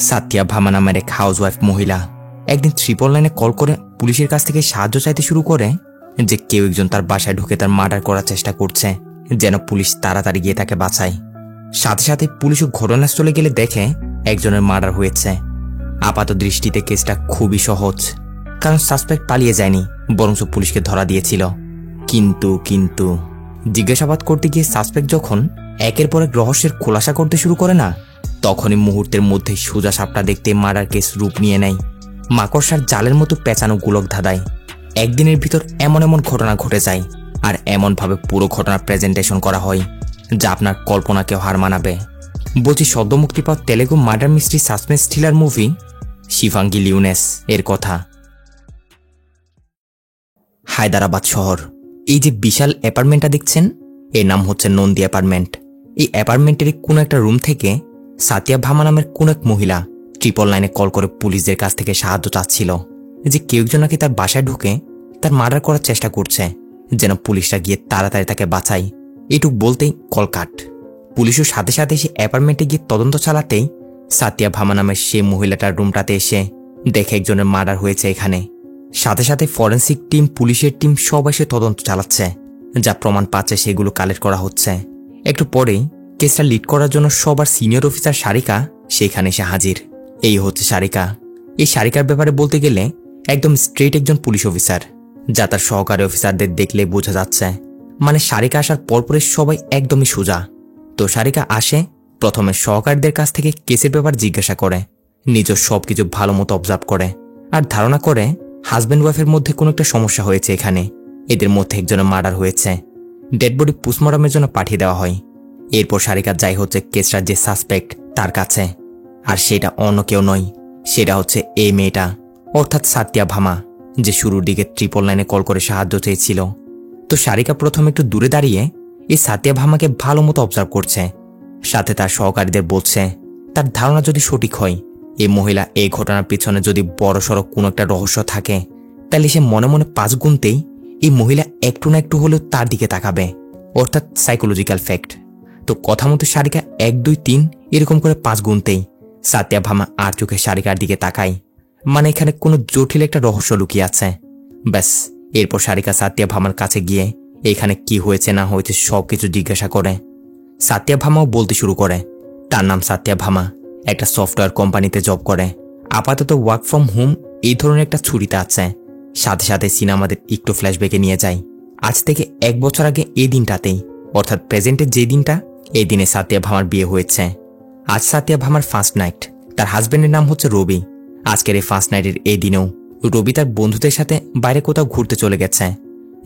সাতিয়া ভামা নামের এক হাউসওয়াইফ মহিলা একদিন 999 কল করে পুলিশের কাছ থেকে সাহায্য চাইতে শুরু করে যে কেউ একজন তার বাসায় ঢুকে তার মার্ডার করার চেষ্টা করছে, যেন পুলিশ তাড়াতাড়ি গিয়ে তাকে বাঁচায়। সাথে সাথে পুলিশও ঘটনাস্থলে গেলে দেখে একজনের মার্ডার হয়েছে। আপাত দৃষ্টিতে কেসটা খুবই সহজ, কারণ সাসপেক্ট পালিয়ে যায়নি, বরং পুলিশকে ধরা দিয়েছিল। কিন্তু জিজ্ঞাসাবাদ করতে গিয়ে সাসপেক্ট যখন একের পর এক রহস্যের খোলাসা করতে শুরু করে না, তখনই মুহূর্তের মধ্যে সোজা সাপটা দেখতে মার্ডার কেস রূপ নিয়ে নেয়। মাকড়সার জালের মতো পেঁচানো গোলক ধাঁধায় একদিনের ভিতর এমন এমন ঘটনা ঘটে যায়, আর এমনভাবে পুরো ঘটনা প্রেজেন্টেশন করা হয় যা আপনার কল্পনাকেও হার মানাবে। বলছি সদ্য মুক্তি পাওয়া Telugu murder mystery suspense thriller movie শিফাঙ্গি লিওনেস এর কথা। হায়দ্রাবাদ শহর, এই যে বিশাল অ্যাপার্টমেন্টটা দেখছেন, এর নাম হচ্ছে নন্দী অ্যাপার্টমেন্ট। এই অ্যাপার্টমেন্টের কোনো একটা রুম থেকে সাতিয়া ভামা নামের কোন এক মহিলা 999 কল করে পুলিশদের কাছ থেকে সাহায্য চাচ্ছিল যে কেউ একজন নাকি তার বাসায় ঢুকে তার মার্ডার করার চেষ্টা করছে, যেন পুলিশরা গিয়ে তাড়াতাড়ি তাকে বাঁচায়। এটুক বলতেই কল কাট। পুলিশও সাথে সাথে সে অ্যাপার্টমেন্টে গিয়ে তদন্ত চালাতেই সাতিয়া ভামা নামের সে মহিলাটার রুমটাতে এসে দেখে একজনের মার্ডার হয়েছে এখানে। সাথে সাথে ফরেন্সিক টিম, পুলিশের টিম সব এসে তদন্ত চালাচ্ছে, যা প্রমাণ পাচ্ছে সেগুলো কালেক্ট করা হচ্ছে। একটু পরেই কেসটা লিড করার জন্য সবার সিনিয়র অফিসার সারিকা সেখানে এসে হাজির। এই হচ্ছে সারিকা। এই সারিকার ব্যাপারে বলতে গেলে একদম স্ট্রেট একজন পুলিশ অফিসার, যা তার সহকারী অফিসারদের দেখলে বোঝা যাচ্ছে। মানে সারিকা আসার পরপরই সবাই একদমই সোজা। তো সারিকা আসে, প্রথমে সহকারীদের কাছ থেকে কেসের ব্যাপার জিজ্ঞাসা করে, নিজের সবকিছু ভালো মতো অবজার্ভ করে, আর ধারণা করে হাজব্যান্ড ওয়াইফের মধ্যে কোনো একটা সমস্যা হয়েছে এখানে। এদের মধ্যে একজনের মার্ডার হয়েছে। ডেড বডি পোস্টমর্টমের জন্য পাঠিয়ে দেওয়া হয়। এরপর সারিকা যাই হচ্ছে কেসটার যে সাসপেক্ট তার কাছে, আর সেটা অন্য কেউ নয়, সেটা হচ্ছে এই মেয়েটা, অর্থাৎ সাতিয়া ভামা, যে শুরুর দিকে 999 কল করে সাহায্য চেয়েছিল। তো সারিকা প্রথমে একটু দূরে দাঁড়িয়ে এই সাতিয়া ভামাকে ভালো মতো অবজার্ভ করছে, সাথে তার সহকারীদের বলছে তার ধারণা যদি সঠিক হয়, এই মহিলা এই ঘটনার পিছনে যদি বড়সড় কোনো একটা রহস্য থাকে, তাহলে সে মনে মনে 5 গুনতেই এই মহিলা একটু না একটু হলেও তার দিকে তাকাবে, অর্থাৎ সাইকোলজিক্যাল ফ্যাক্ট। তো কথা মতো সারিকা 1, 2, 3 এরকম করে 5 গুনতেই সাতিয়া ভামা আর চোখে সারিকার দিকে তাকায়, মানে এখানে কোনো জটিল একটা রহস্য লুকিয়ে আছে। ব্যাস, এরপর সারিকা সাতিয়া ভামার কাছে গিয়ে এখানে কি হয়েছে না হয়েছে সবকিছু জিজ্ঞাসা করে। সাতিয়া ভামাও বলতে শুরু করে তার নাম সাতিয়া ভামা, একটা সফটওয়্যার কোম্পানিতে জব করে, আপাতত ওয়ার্ক ফ্রম হোম এই ধরনের একটা ছুটিতে আছে। সাথে সাথে সিনেমাদের একটু ফ্ল্যাশব্যাকে নিয়ে যায় আজ থেকে 1 বছর আগে এই দিনটাতেই, অর্থাৎ প্রেজেন্টের যে দিনটা, এই দিনে সাতিয়া ভামার বিয়ে হয়েছে। আজ সাতিয়া ভামার ফার্স্ট নাইট। তার হাজব্যান্ডের নাম হচ্ছে রবি। আজকের এই ফার্স্ট নাইটের এই দিনেও রবি তার বন্ধুদের সাথে বাইরে কোথাও ঘুরতে চলে গেছে।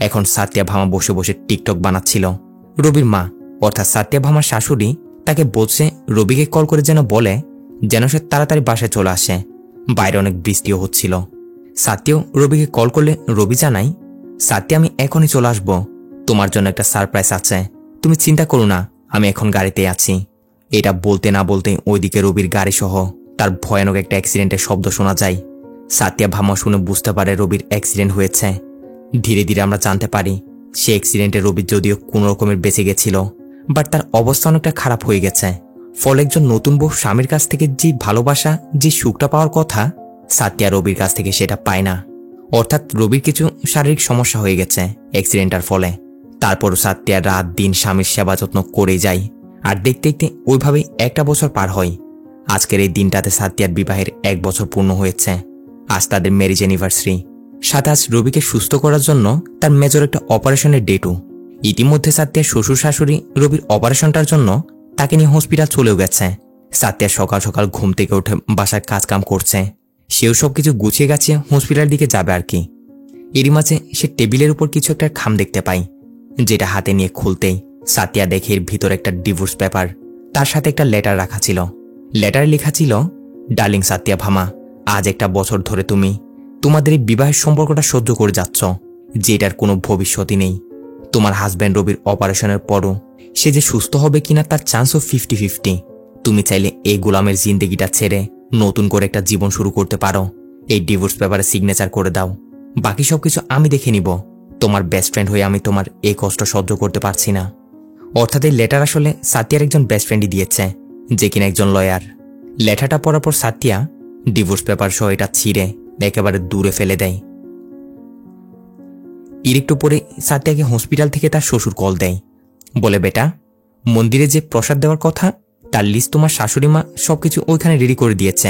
এখন সাতিয়া ভামা বসে বসে টিকটক বানাচ্ছিল। রবির মা অর্থাৎ সাতিয়া ভামার শাশুড়ি তাকে বলছে রবিকে কল করে যেন বলে যেন সে তাড়াতাড়ি বাসায় চলে আসে, বাইরে অনেক বৃষ্টিও হচ্ছিল। সাতিয়াও রবিকে কল করলে রবি জানাই, সাতিয়া আমি এখনই চলে আসব, তোমার জন্য একটা সারপ্রাইজ আছে, তুমি চিন্তা করো না, আমি এখন গাড়িতে আছি। এটা বলতে না বলতে ওইদিকে রবির গাড়ি সহ তার ভয়ানক একটা অ্যাক্সিডেন্টের শব্দ শোনা যায়। সাতিয়া ভামা শুনে বুঝতে পারে রবির অ্যাক্সিডেন্ট হয়েছে। ধীরে ধীরে আমরা জানতে পারি সে অ্যাক্সিডেন্টে রবি যদিও কোনো রকমের বেঁচে গেছিল, বাট তার অবস্থা অনেকটা খারাপ হয়ে গেছে। ফলে একজন নতুন বউ স্বামীর কাছ থেকে যে ভালোবাসা, যে সুখটা পাওয়ার কথা, সাতিয়া রবির কাছ থেকে সেটা পায় না। অর্থাৎ রবির কিছু শারীরিক সমস্যা হয়ে গেছে অ্যাক্সিডেন্টার ফলে। তারপরও সাতিয়া রাত দিন স্বামীর সেবা যত্ন করে যায়, আর দেখতে দেখতে ওইভাবেই 1টা বছর পার হয়। আজকের এই দিনটাতে সাতিয়ার বিবাহের 1 বছর পূর্ণ হয়েছে। আজ তাদের ম্যারেজ অ্যানিভার্সারি। সাথে আজ রবিকে সুস্থ করার জন্য তার মেজর একটা অপারেশনের ডেটও। ইতিমধ্যে সাতিয়ার শ্বশুর শাশুড়ি রবির অপারেশনটার জন্য তাকে নিয়ে হসপিটাল চলেও গেছে। সাতিয়া সকাল সকাল ঘুম থেকে উঠে বাসার কাজকাম করছে। সেও সবকিছু গুছিয়ে গাছিয়ে হসপিটালের দিকে যাবে আর কি। এরই মাঝে সে টেবিলের উপর কিছু একটা খাম দেখতে পায়, যেটা হাতে নিয়ে খুলতেই সাতিয়া দেখে এর ভিতর একটা ডিভোর্স পেপার, তার সাথে একটা লেটার রাখা ছিল। লেটারে লেখা ছিল, ডার্লিং সাতিয়া ভামা, আজ 1টা বছর ধরে তুমি তোমাদের এই বিবাহের সম্পর্কটা সহ্য করে যাচ্ছ, যেটার কোনো ভবিষ্যৎই নেই। তোমার হাজব্যান্ড রবির অপারেশনের পরও সে যে সুস্থ হবে কিনা তার চান্সও 50-50। তুমি চাইলে এই গোলামের জিন্দেগিটা ছেড়ে নতুন করে একটা জীবন শুরু করতে পারো। এই ডিভোর্স পেপারে সিগনেচার করে দাও, বাকি সবকিছু আমি দেখে নিব। তোমার বেস্ট ফ্রেন্ড হয়ে আমি তোমার এই কষ্ট সহ্য করতে পারছি না। অর্থাৎ এই লেটার আসলে সাতিয়ার একজন বেস্ট ফ্রেন্ডই দিয়েছে, যে কিনা একজন লয়ার। লেটারটা পড়ার পর সাতিয়া ডিভোর্স পেপার সহ এটা ছিঁড়ে একেবারে দূরে ফেলে দেয়। এর একটু পরে সাতিয়াকে হসপিটাল থেকে তার শ্বশুর কল দেয়, বলে বেটা মন্দিরে যে প্রসাদ দেওয়ার কথা তার লিস্ট তোমার শাশুড়ি মা সবকিছু ওইখানে রেডি করে দিয়েছে,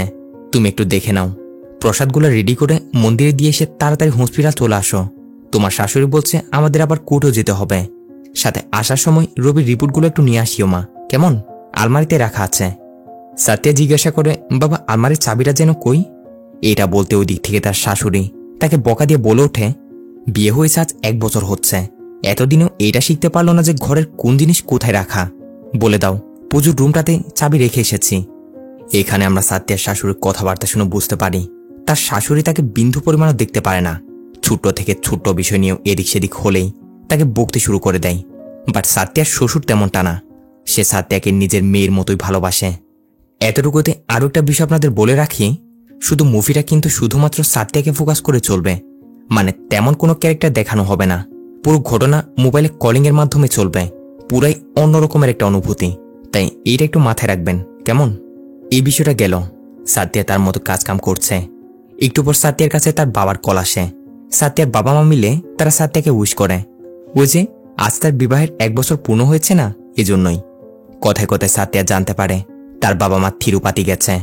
তুমি একটু দেখে নাও। প্রসাদগুলো রেডি করে মন্দিরে দিয়ে এসে তাড়াতাড়ি হসপিটাল চলে আসো। তোমার শাশুড়ি বলছে আমাদের আবার কোর্টেও যেতে হবে, সাথে আসার সময় রবির রিপোর্টগুলো একটু নিয়ে আসিও মা, কেমন? আলমারিতে রাখা আছে। সাতিয়া জিজ্ঞাসা করে, বাবা আলমারির চাবিটা যেন কই? এটা বলতে ওই দিক থেকে তার শাশুড়ি তাকে বকা দিয়ে বলে ওঠে, বিয়ে হয়েছে আজ 1 বছর হচ্ছে, এতদিনেও এটা শিখতে পারলো না যে ঘরের কোন জিনিস কোথায় রাখা। বলে দাও পুজোর রুমটাতে চাবি রেখে এসেছি। এখানে আমরা সাতিয়ার শাশুড়ির কথাবার্তা শুনে বুঝতে পারি তার শাশুড়ি তাকে বিন্দু পরিমাণও দেখতে পারে না। ছোট্ট থেকে ছোট্ট বিষয় নিয়েও এদিক সেদিক হলেই তাকে বকতে শুরু করে দেয়। বাট সাতিয়ার শ্বশুর তেমনটা না, সে সাতিয়াকে নিজের মেয়ের মতোই ভালোবাসে। এতটুকুতে আরও একটা বিষয় আপনাদের বলে রাখি, শুধু মুভিটা কিন্তু শুধুমাত্র সাতিয়াকে ফোকাস করে চলবে, মানে তেমন কোনো ক্যারেক্টার দেখানো হবে না। পুরো ঘটনা মোবাইলে কলিংয়ের মাধ্যমে চলবে, পুরাই অন্যরকমের একটা অনুভূতি, তাই এইটা একটু মাথায় রাখবেন, কেমন? এই বিষয়টা গেল। সাতিয়া তার মতো কাজকাম করছে। একটু পর সাতিয়ার কাছে তার বাবার কল আসে। সাতিয়ার বাবা মা মিলে তারা সাতিয়াকে উইশ করে, ওই যে আজ তার বিবাহের 1 বছর পূর্ণ হয়েছে না, এজন্যই। কথায় কথায় সাতিয়া জানতে পারে তার বাবা মা তিরুপতি গেছে।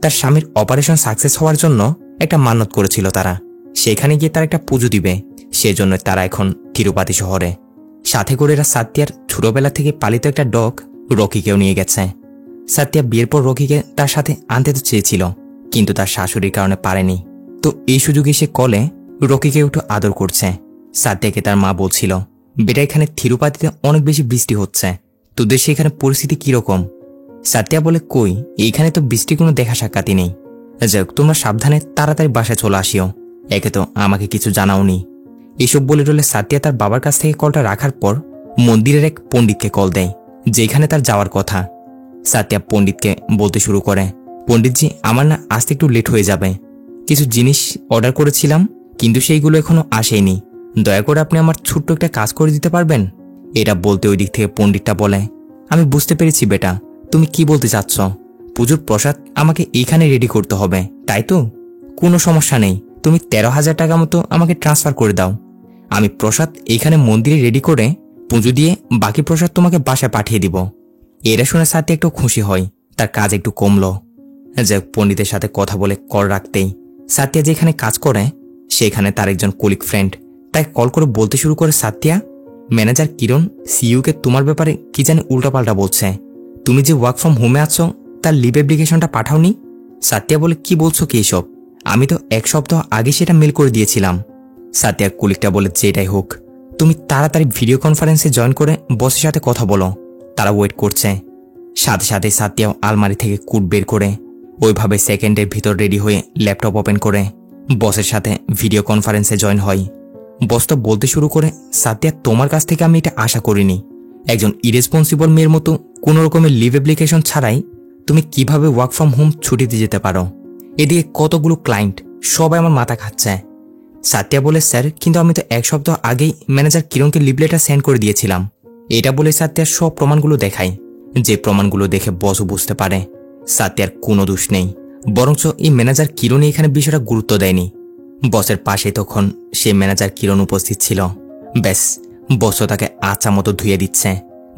তার স্বামীর অপারেশন সাকসেস হওয়ার জন্য একটা মান্যত করেছিল তারা, সেখানে গিয়ে তারা একটা পুজো দিবে, সেজন্য তারা এখন তিরুপতি শহরে। সাথে করে এরা সাতিয়ার ছোটবেলা থেকে পালিত একটা ডগ রকিকেও নিয়ে গেছে। সাতিয়া বিয়ের পর রকিকে তার সাথে আনতে তো চেয়েছিল, কিন্তু তার শাশুড়ির কারণে পারেনি। তো এই সুযোগে সে কলে রকিকে একটু আদর করছে। সাতিয়াকে তার মা বলছিল, বেটা এখানে তিরুপতিতে অনেক বেশি বৃষ্টি হচ্ছে, তোদের সেখানে পরিস্থিতি কিরকম? সাতিয়া বলে, কই এইখানে তো বৃষ্টি কোনো দেখা সাক্ষাৎই নেই। যাক তোমরা সাবধানে তাড়াতাড়ি বাসায় চলে আসিও, একে তো আমাকে কিছু জানাওনি। এসব বলে টলে সাতিয়া তার বাবার কাছ থেকে কলটা রাখার পর মন্দিরের এক পণ্ডিতকে কল দেয়, যেখানে তার যাওয়ার কথা। সাতিয়া পণ্ডিতকে বলতে শুরু করে, পণ্ডিতজি আমার না আসতে একটু লেট হয়ে যাবে, কিছু জিনিস অর্ডার করেছিলাম কিন্তু সেইগুলো এখনো আসেনি, দয়া করে আপনি আমার ছোট্ট একটা কাজ করে দিতে পারবেন? এটা বলতে ওই দিক থেকে পণ্ডিতটা বলে, আমি বুঝতে পেরেছি বেটা, তুমি কি বলতে চাচ্ছ। পুজোর প্রসাদ আমাকে এইখানে রেডি করতে হবে, তাই তো? কোনো সমস্যা নেই, তুমি 13,000 টাকা মতো আমাকে ট্রান্সফার করে দাও, আমি প্রসাদ এইখানে মন্দিরে রেডি করে পুজো দিয়ে বাকি প্রসাদ তোমাকে বাসায় পাঠিয়ে দিব। এরা শুনে সাথে একটু খুশি হয়, তার কাজ একটু কমলো। যাক পণ্ডিতের সাথে কথা বলে কল রাখতেই সাতিয়া যেখানে কাজ করে সেখানে তার একজন কলিগ ফ্রেন্ড তাকে কল করে বলতে শুরু করে, সাতিয়া ম্যানেজার কিরণ সিইউকে তোমার ব্যাপারে কি জানি উল্টাপাল্টা বলছে, তুমি যে ওয়ার্ক ফ্রম হোমে আছো তার লিভ অ্যাপ্লিকেশনটা পাঠাওনি। সাতিয়া বলে, কি বলছো কি এসব, আমি তো 1 সপ্তাহ আগে সেটা মেল করে দিয়েছিলাম। সাতিয়ার কলিগটা বলে, যেটাই হোক তুমি তাড়াতাড়ি ভিডিও কনফারেন্সে জয়েন করে বসের সাথে কথা বলো, তারা ওয়েট করছে। সাথে সাথে সাতিয়াও আলমারি থেকে কুট বের করে ওইভাবে সেকেন্ডের ভিতর রেডি হয়ে ল্যাপটপ ওপেন করে বসের সাথে ভিডিও কনফারেন্সে জয়েন হয়। বস তো বলতে শুরু করে, সাতিয়া তোমার কাছ থেকে আমি এটা আশা করিনি, একজন ইরেসপন্সিবল মেয়ের মতো কোনো রকমের লিভ অ্যাপ্লিকেশন ছাড়াই তুমি কিভাবে ওয়ার্ক ফ্রম হোম ছুটিতে যেতে পারো। এদিকে কতগুলো ক্লায়েন্ট সবাই আমার মাথা খাচ্ছে। সাতিয়া বলে, স্যার কিন্তু আমি তো 1 সপ্তাহ আগেই ম্যানেজার কিরণকে লিভ লেটার সেন্ড করে দিয়েছিলাম। এটা বলে সাতিয়ার সব প্রমাণগুলো দেখায়, যে প্রমাণগুলো দেখে বসও বুঝতে পারে সাতিয়ার কোনো দোষ নেই, বরঞ্চ এই ম্যানেজার কিরণই এখানে বিষয়টা গুরুত্ব দেয়নি। বসের পাশে তখন সে ম্যানেজার কিরণ উপস্থিত ছিল। ব্যাস বসও তাকে আচা মতো ধুয়ে দিচ্ছে,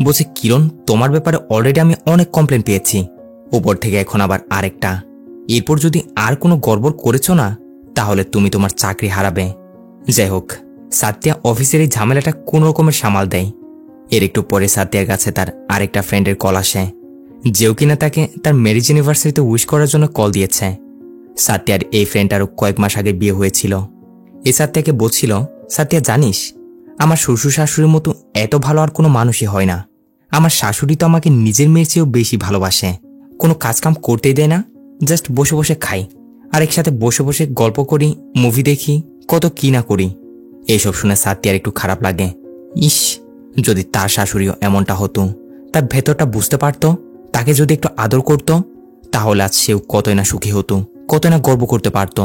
বলছে, কিরণ তোমার ব্যাপারে অলরেডি আমি অনেক কমপ্লেন পেয়েছি, উপর থেকে এখন আবার আরেকটা, এরপর যদি আর কোনো গড়বড় করেছো না তাহলে তুমি তোমার চাকরি হারাবে। যাই হোক সাতিয়া অফিসের এই ঝামেলাটা কোন রকমের সামাল দেয়। এর একটু পরে সাতিয়ার কাছে তার আরেকটা ফ্রেন্ডের কল আসে, যেও কিনা তাকে তার ম্যারেজ ইউনিভার্সিটিতে উইশ করার জন্য কল দিয়েছে। সাতিয়ার এই ফ্রেন্ডটারও কয়েক মাস আগে বিয়ে হয়েছিল। এ সাতিয়াকে বলছিল, সাতিয়া জানিস আমার শ্বশুর শাশুড়ির মতো এত ভালো আর কোনো মানুষই হয় না, আমার শাশুড়ি তো আমাকে নিজের মেয়ের চেয়েও বেশি ভালোবাসে, কোনো কাজকাম করতেই দেয় না, জাস্ট বসে বসে খাই আর একসাথে বসে বসে গল্প করি, মুভি দেখি, কত কি না করি। এইসব শুনে সাতিয়ার একটু খারাপ লাগে। ইস যদি তার শাশুড়িও এমনটা হতো, তার ভেতরটা বুঝতে পারত, তাকে যদি একটু আদর করত, তাহলে আজ সেও কতই না সুখী হতো, কতই না গর্ব করতে পারত।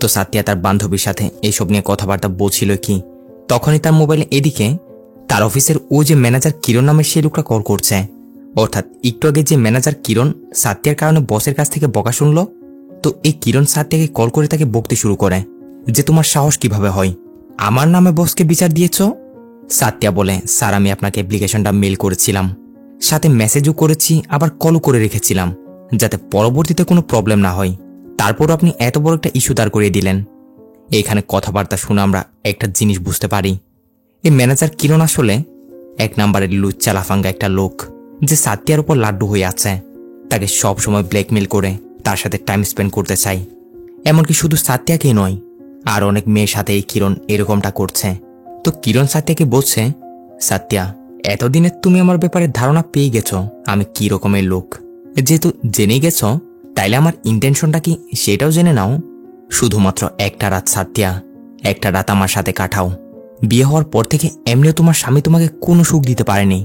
তো সাতিয়া তার বান্ধবীর সাথে এইসব নিয়ে কথাবার্তা বলছিল কি, তখনই তার মোবাইলে এদিকে তার অফিসের ও যে ম্যানেজার কিরণ নামের সেই লোকটা কল করছে। অর্থাৎ একটু আগে যে ম্যানেজার কিরণ সাত্যার কারণে বসের কাছ থেকে বকা শুনল, তো এই কিরণ সাত্যাকে কল করে তাকে বকতে শুরু করে যে তোমার সাহস কিভাবে হয়, আমার নামে বসকে বিচার দিয়েছ। সাত্যা বলে, স্যার আমি আপনাকে অ্যাপ্লিকেশনটা মেল করেছিলাম, সাথে মেসেজও করেছি, আবার কলও করে রেখেছিলাম যাতে পরবর্তীতে কোনো প্রবলেম না হয়। তারপর আপনি এত বড় একটা ইস্যু দাঁড় করিয়ে দিলেন। এখানে কথাবার্তা শুনে আমরা একটা জিনিস বুঝতে পারি, এই ম্যানেজার কিরণ আসলে এক নাম্বারের লুচ্চা লাফাঙ্গা একটা লোক, যে সাত্যার উপর লাড্ডু হয়ে আছে, তাকে সব সময় ব্ল্যাকমেল করে তার সাথে টাইম স্পেন্ড করতে চাই। এমনকি শুধু সাত্যাকেই নয়, আর অনেক মেয়ের সাথে এই কিরণ এরকমটা করছে। তো কিরণ সাত্যাকে বলছে, সাত্যা এতদিনে তুমি আমার ব্যাপারে ধারণা পেয়ে গেছো আমি কি রকমের লোক। যেহেতু জেনে গেছো, তাইলে আমার ইন্টেনশনটা কি সেটাও জেনে নাও। শুধুমাত্র একটা রাত সাত্যা, একটা রাত আমার সাথে কাটাও। বিয়ে হওয়ার পর থেকে এমনিও তোমার স্বামী তোমাকে কোনো সুখ দিতে পারেনি,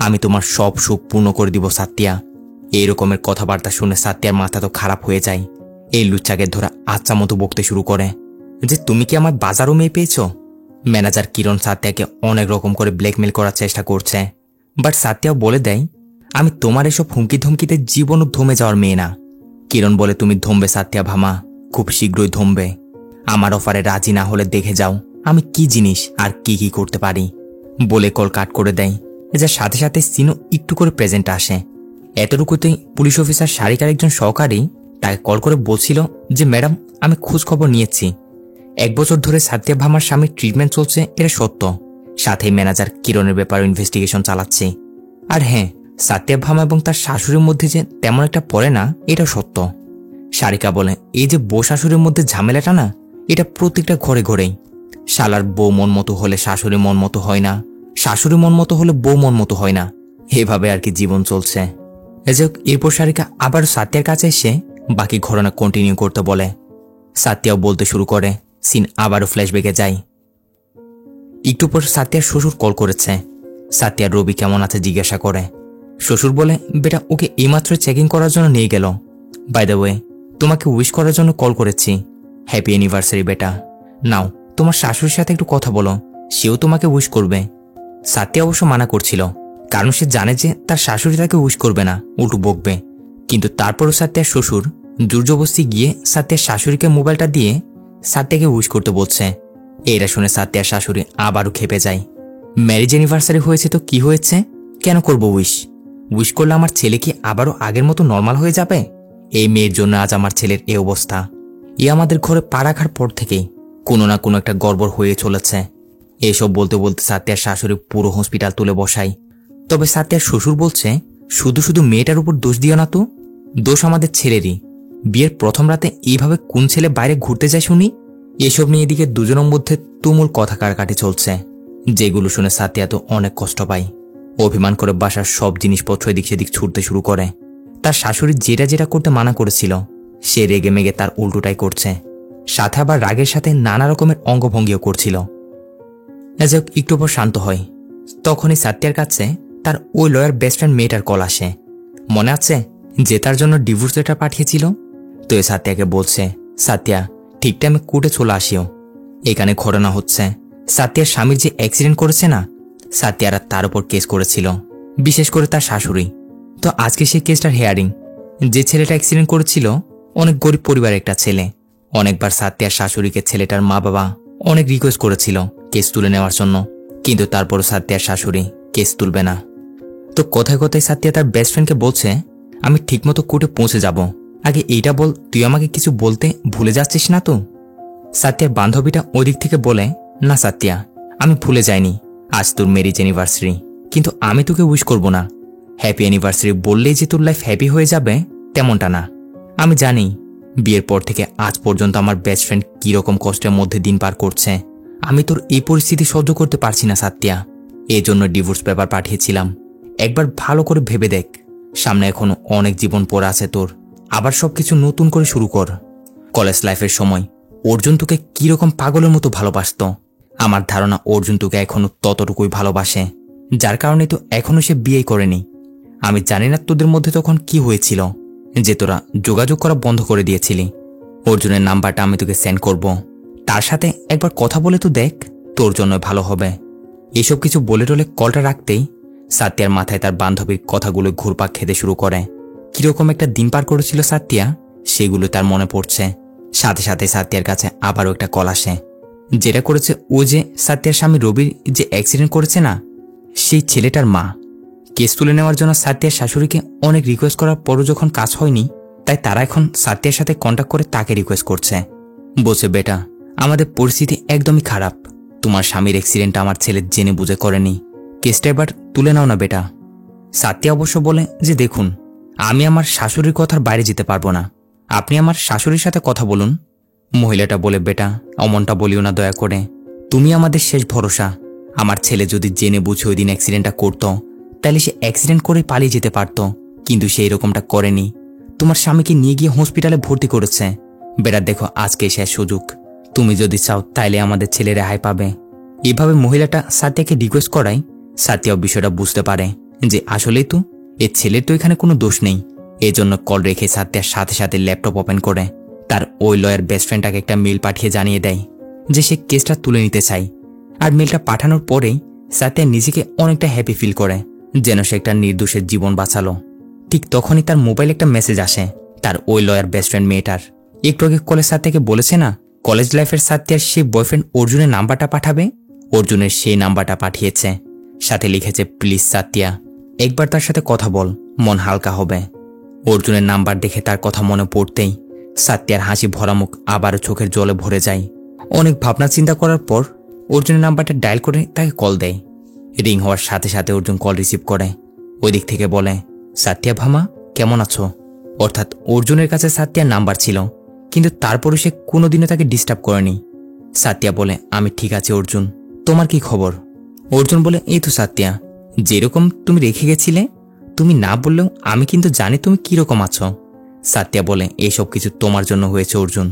আমি তোমার সব সুখ পূর্ণ করে দিব সাত্যা। এই রকমের কথাবার্তা শুনে সাত্যার মাথা তো খারাপ হয়ে যায়। এই লুচ্চাকে ধরা আচ্ছা মতো বকতে শুরু করে যে তুমি কি আমার বাজারও মেয়ে পেয়েছ। ম্যানেজার কিরণ সাত্যাকে অনেক রকম করে ব্ল্যাকমেল করার চেষ্টা করছে, বাট সাত্যাও বলে দেয় আমি তোমার এসব হুমকি ধমকিতে জীবনও ধমে যাওয়ার মেয়ে না। কিরণ বলে তুমি ধমবে সাত্যা ভামা, খুব শীঘ্রই ধমবে। আমার অফারে রাজি না হলে দেখে যাও আমি কি জিনিস আর কি কি করতে পারি। বলে কল কাট করে দেয়। যার সাথে সাথে সিনও একটু করে প্রেজেন্ট আসে। এতটুকুতেই পুলিশ অফিসার সারিকার একজন সহকারী তাকে কল করে বলছিল যে ম্যাডাম আমি খোঁজ খবর নিয়েছি, 1 বছর ধরে সাত্যা ভামার স্বামীর ট্রিটমেন্ট চলছে, এটা সত্য। সাথে ম্যানেজার কিরণের ব্যাপারে ইনভেস্টিগেশন চালাচ্ছে। আর হ্যাঁ, সাত্যা ভামা এবং তার শাশুড়ির মধ্যে যে তেমন একটা পড়ে না, এটাও সত্য। সারিকা বলে এই যে বউ শাশুড়ির মধ্যে ঝামেলাটা না, এটা প্রত্যেকটা ঘরে ঘরেই। শালার বউ মন মতো হলে শাশুড়ি মন মতো হয় না, শাশুড়ি মন মতো হলে বউ মন মতো হয় না, এভাবে আর কি জীবন চলছে। এরপর সারিকা আবার সাত্যার কাছে এসে বাকি ঘটনা কন্টিনিউ করতে বলে। সাত্যাও বলতে শুরু করে, সিন আবারও ফ্ল্যাশব্যাকে যায়। একটু পর সাত্যার শ্বশুর কল করেছে। সাত্যার রবি কেমন আছে জিজ্ঞাসা করে। শ্বশুর বলে বেটা ওকে এইমাত্র চেকিং করার জন্য নিয়ে গেল। বাই দ্য ওয়ে তোমাকে উইশ করার জন্য কল করেছি, হ্যাপি অ্যানিভার্সারি বেটা। নাও তোমার শাশুড়ির সাথে একটু কথা বলো, সেও তোমাকে উইশ করবে। সাত্যা অবশ্য মানা করছিল, কারণ সে জানে যে তার শাশুড়ি তাকে উইশ করবে না, উল্টো বকবে। কিন্তু তারপরও সাত্যার শ্বশুর জোরজবস্তি গিয়ে সাত্যার শাশুড়িকে মোবাইলটা দিয়ে সাত্যাকে উইশ করতে বলছে। এটা শুনে সাত্যার শাশুড়ি আবারও খেপে যায়। ম্যারেজ অ্যানিভার্সারি হয়েছে তো কি হয়েছে, কেন করব উইশ? উইশ করলে আমার ছেলে কি আবারও আগের মতো নর্মাল হয়ে যাবে? এই মেয়ের জন্য আজ আমার ছেলের এই অবস্থা। এ আমাদের ঘরে পা রাখার পর থেকেই কোনো না কোনো একটা গড়বড় হয়ে চলেছে। এসব বলতে বলতে সাত্যার শাশুড়ি পুরো হসপিটাল তুলে বসায়। তবে সাত্যার শ্বশুর বলছে শুধু শুধু মেয়েটার উপর দোষ দিও না তো, দোষ আমাদের ছেলেরই। বিয়ের প্রথম রাতে এইভাবে কোন ছেলে বাইরে ঘুরতে যায় শুনি? এসব নিয়ে এদিকে দুজনের মধ্যে তুমুল কথা কাটাকাটি চলছে, যেগুলো শুনে সাত্যা তো অনেক কষ্ট পায়। অভিমান করে বাসার সব জিনিসপত্র এদিক সেদিক ছুটতে শুরু করে। তার শাশুড়ি যেটা যেটা করতে মানা করেছিল সে রেগে মেগে তার উল্টোটাই করছে, সাথে আবার রাগের সাথে নানা রকমের অঙ্গভঙ্গিও করছিল। একটু পর শান্ত হয়, তখনই সাত্যার কাছে তার ওই লয়ার বেস্ট ফ্রেন্ড মেয়েটার কল আসে। মনে আছে যে তার জন্য ডিভোর্স লেটার পাঠিয়েছিল? তো এ সাত্যাকে বলছে, সাত্যা ঠিক টাইমে কোর্টে চলে আসিও। এখানে ঘটনা হচ্ছে সাত্যার স্বামীর যে অ্যাক্সিডেন্ট করেছে না, সাত্যারা তার উপর কেস করেছিল, বিশেষ করে তার শাশুড়ি। তো আজকে সেই কেসটার হেয়ারিং। যে ছেলেটা অ্যাক্সিডেন্ট করেছিল অনেক গরিব পরিবারের একটা ছেলে। অনেকবার সাত্যার শাশুড়িকে ছেলেটার মা বাবা অনেক রিকোয়েস্ট করেছিল কেস তুলে নেওয়ার জন্য, কিন্তু তারপরও সাত্যার শাশুড়ি কেস তুলবে না। তো কথায় কথায় সাত্যা তার বেস্ট ফ্রেন্ডকে বলছে আমি ঠিকমতো কোর্টে পৌঁছে যাব, আগে এইটা বল তুই আমাকে কিছু বলতে ভুলে যাচ্ছিস না তো? সাত্যার বান্ধবীটা ওই দিক থেকে বলে, না সাত্যা আমি ভুলে যাইনি, আজ তোর ম্যারেজ অ্যানিভার্সারি, কিন্তু আমি তোকে উইশ করব না। হ্যাপি অ্যানিভার্সারি বললেই যে তোর লাইফ হ্যাপি হয়ে যাবে তেমনটা না। আমি জানি বিয়ের পর থেকে আজ পর্যন্ত আমার বেস্ট ফ্রেন্ড কিরকম কষ্টের মধ্যে দিন পার করছে। আমি তোর এই পরিস্থিতি সহ্য করতে পারছি না সাত্যা, এই জন্য ডিভোর্স পেপার পাঠিয়েছিলাম। একবার ভালো করে ভেবে দেখ, সামনে এখনো অনেক জীবন পড়ে আছে তোর, আবার সবকিছু নতুন করে শুরু কর। কলেজ লাইফের সময় অর্জুন তোকে কিরকম পাগলের মতো ভালোবাসত, আমার ধারণা অর্জুন তোকে এখনো ততটুকুই ভালোবাসে, যার কারণে তো এখনো সে বিয়ে করেনি। আমি জানি না তোদের মধ্যে তখন কি হয়েছিল যে তোরা যোগাযোগ করা বন্ধ করে দিয়েছিলি। অর্জুনের নাম্বারটা আমি তোকে সেন্ড করব, তার সাথে একবার কথা বলে তো দেখ, তোর জন্য ভালো হবে। এসব কিছু বলে টলে কলটা রাখতেই সাতিয়ার মাথায় তার বান্ধবীর কথাগুলো ঘুরপাক খেতে শুরু করে। কিরকম একটা দিন পার করেছিল সাতিয়া, সেগুলো তার মনে পড়ছে। সাথে সাথে সাতিয়ার কাছে আবারও একটা কল আসে। যেটা করেছে ও যে সাতিয়ার স্বামী রবির যে অ্যাক্সিডেন্ট করেছে না, সেই ছেলেটার মা। কেস তুলে নেওয়ার জন্য সাতিয়ার শাশুড়িকে অনেক রিকোয়েস্ট করার পরও যখন কাজ হয়নি, তাই তারা এখন সাতিয়ার সাথে কন্ট্যাক্ট করে তাকে রিকোয়েস্ট করছে। বলছে, বেটা, আমাদের পরিস্থিতি একদমই খারাপ। তোমার স্বামীর অ্যাক্সিডেন্ট আমার ছেলে জেনে বুঝে করেনি। কেসটা এবার তুলে নাও না বেটা। সাতিয়া অবশ্য বলে যে, দেখুন, আমি আমার শাশুড়ির কথার বাইরে যেতে পারবো না। আপনি আমার শাশুড়ির সাথে কথা বলুন। মহিলাটা বলে, বেটা, অমনটা বলিও না দয়া করে। তুমি আমাদের শেষ ভরসা। আমার ছেলে যদি জেনে বুঝে ওই দিন অ্যাক্সিডেন্টটা করতো, তাহলে সে অ্যাক্সিডেন্ট করে পালিয়ে যেতে পারত, কিন্তু সে এরকমটা করেনি। তোমার স্বামীকে নিয়ে গিয়ে হসপিটালে ভর্তি করেছে। বেটা, দেখো, আজকে শেষ সুযোগ। তুমি যদি চাও তাইলে আমাদের ছেলে রেহাই পাবে। এভাবে মহিলাটা সাতিয়াকে রিকোয়েস্ট করায় সাতিয়াও বিষয়টা বুঝতে পারে যে আসলেই তো এ ছেলের তো এখানে কোনো দোষ নেই। এজন্য কল রেখে সাতিয়ার সাথে সাথে ল্যাপটপ ওপেন করে তার ওই লয়ার বেস্ট ফ্রেন্ডটাকে একটা মেল পাঠিয়ে জানিয়ে দেয় যে সে কেসটা তুলে নিতে চায়। আর মেলটা পাঠানোর পরেই সাতিয়া নিজেকে অনেকটা হ্যাপি ফিল করে, যেন সে একটা নির্দোষের জীবন বাঁচালো। ঠিক তখনই তার মোবাইলে একটা মেসেজ আসে তার ওই লয়ার বেস্ট ফ্রেন্ড মেয়েটার। একটু আগে কলেজ সাতিয়াকে বলেছে না, কলেজ লাইফের সাতিয়ার সেই বয়ফ্রেন্ড অর্জুনের নাম্বারটা পাঠাবে। অর্জুনের সেই নাম্বারটা পাঠিয়েছে, সাথে লিখেছে, প্লিজ সাতিয়া, একবার তার সাথে কথা বল, মন হালকা হবে। অর্জুনের নাম্বার দেখে তার কথা মনে পড়তেই সাতিয়ার হাসি ভরা মুখ আবারও চোখের জলে ভরে যায়। অনেক ভাবনা চিন্তা করার পর অর্জুনের নাম্বারটা ডায়াল করে তাকে কল দেয়। রিং হওয়ার সাথে সাথে অর্জুন কল রিসিভ করে। ওই দিক থেকে বলে, সাতিয়া ভামা, কেমন আছো? অর্থাৎ অর্জুনের কাছে সাতিয়ার নাম্বার ছিল, কিন্তু তারপরও সে কোনোদিনও তাকে ডিস্টার্ব করেনি। সাতিয়া বলে, আমি ঠিক আছি অর্জুন, তোমার কি খবর? অর্জুন বলে, এই তো সাতিয়া, যেরকম তুমি রেখে গেছিলে, তুমি না বললেও আমি কিন্তু জানি তুমি কিরকম আছো। সাতিয়া বলে, এইসব কিছু তোমার জন্য হয়েছে অর্জুন।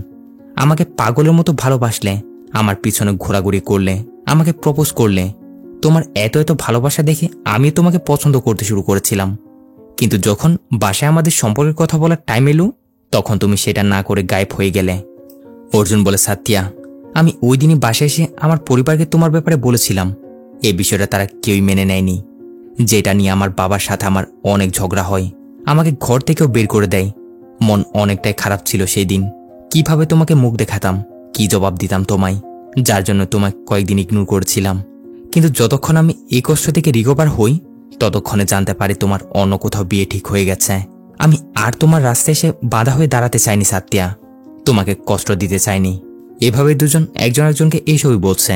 আমাকে পাগলের মতো ভালোবাসলে, আমার পিছনে ঘোরাঘুরি করলে, আমাকে প্রপোজ করলে। তোমার এত এত ভালোবাসা দেখে আমি তোমাকে পছন্দ করতে শুরু করেছিলাম, কিন্তু যখন বাসায় আমাদের সম্পর্কের কথা বলার টাইম এলো, তখন তুমি সেটা না করে গায়েব হয়ে গেলে। অর্জুন বলে, সাতিয়া, আমি ওই দিনই বাসায় এসে আমার পরিবারকে তোমার ব্যাপারে বলেছিলাম। এই বিষয়টা তারা কেউই মেনে নেয়নি, যেটা নিয়ে আমার বাবার সাথে আমার অনেক ঝগড়া হয়। আমাকে ঘর থেকেও বের করে দেয়। মন অনেকটাই খারাপ ছিল সেই দিন। কিভাবে তোমাকে মুখ দেখাতাম, কি জবাব দিতাম তোমায়, যার জন্য তোমায় কয়েকদিন ইগনোর করেছিলাম। কিন্তু যতক্ষণ আমি এই কষ্ট থেকে রিকভার হই, ততক্ষণে জানতে পারি তোমার অন্য কোথাও বিয়ে ঠিক হয়ে গেছে। আমি আর তোমার রাস্তায় এসে বাধা হয়ে দাঁড়াতে চাইনি সাতিয়া, তোমাকে কষ্ট দিতে চাইনি। এভাবে দুজন একজন একজনকে এইসবই বলছে।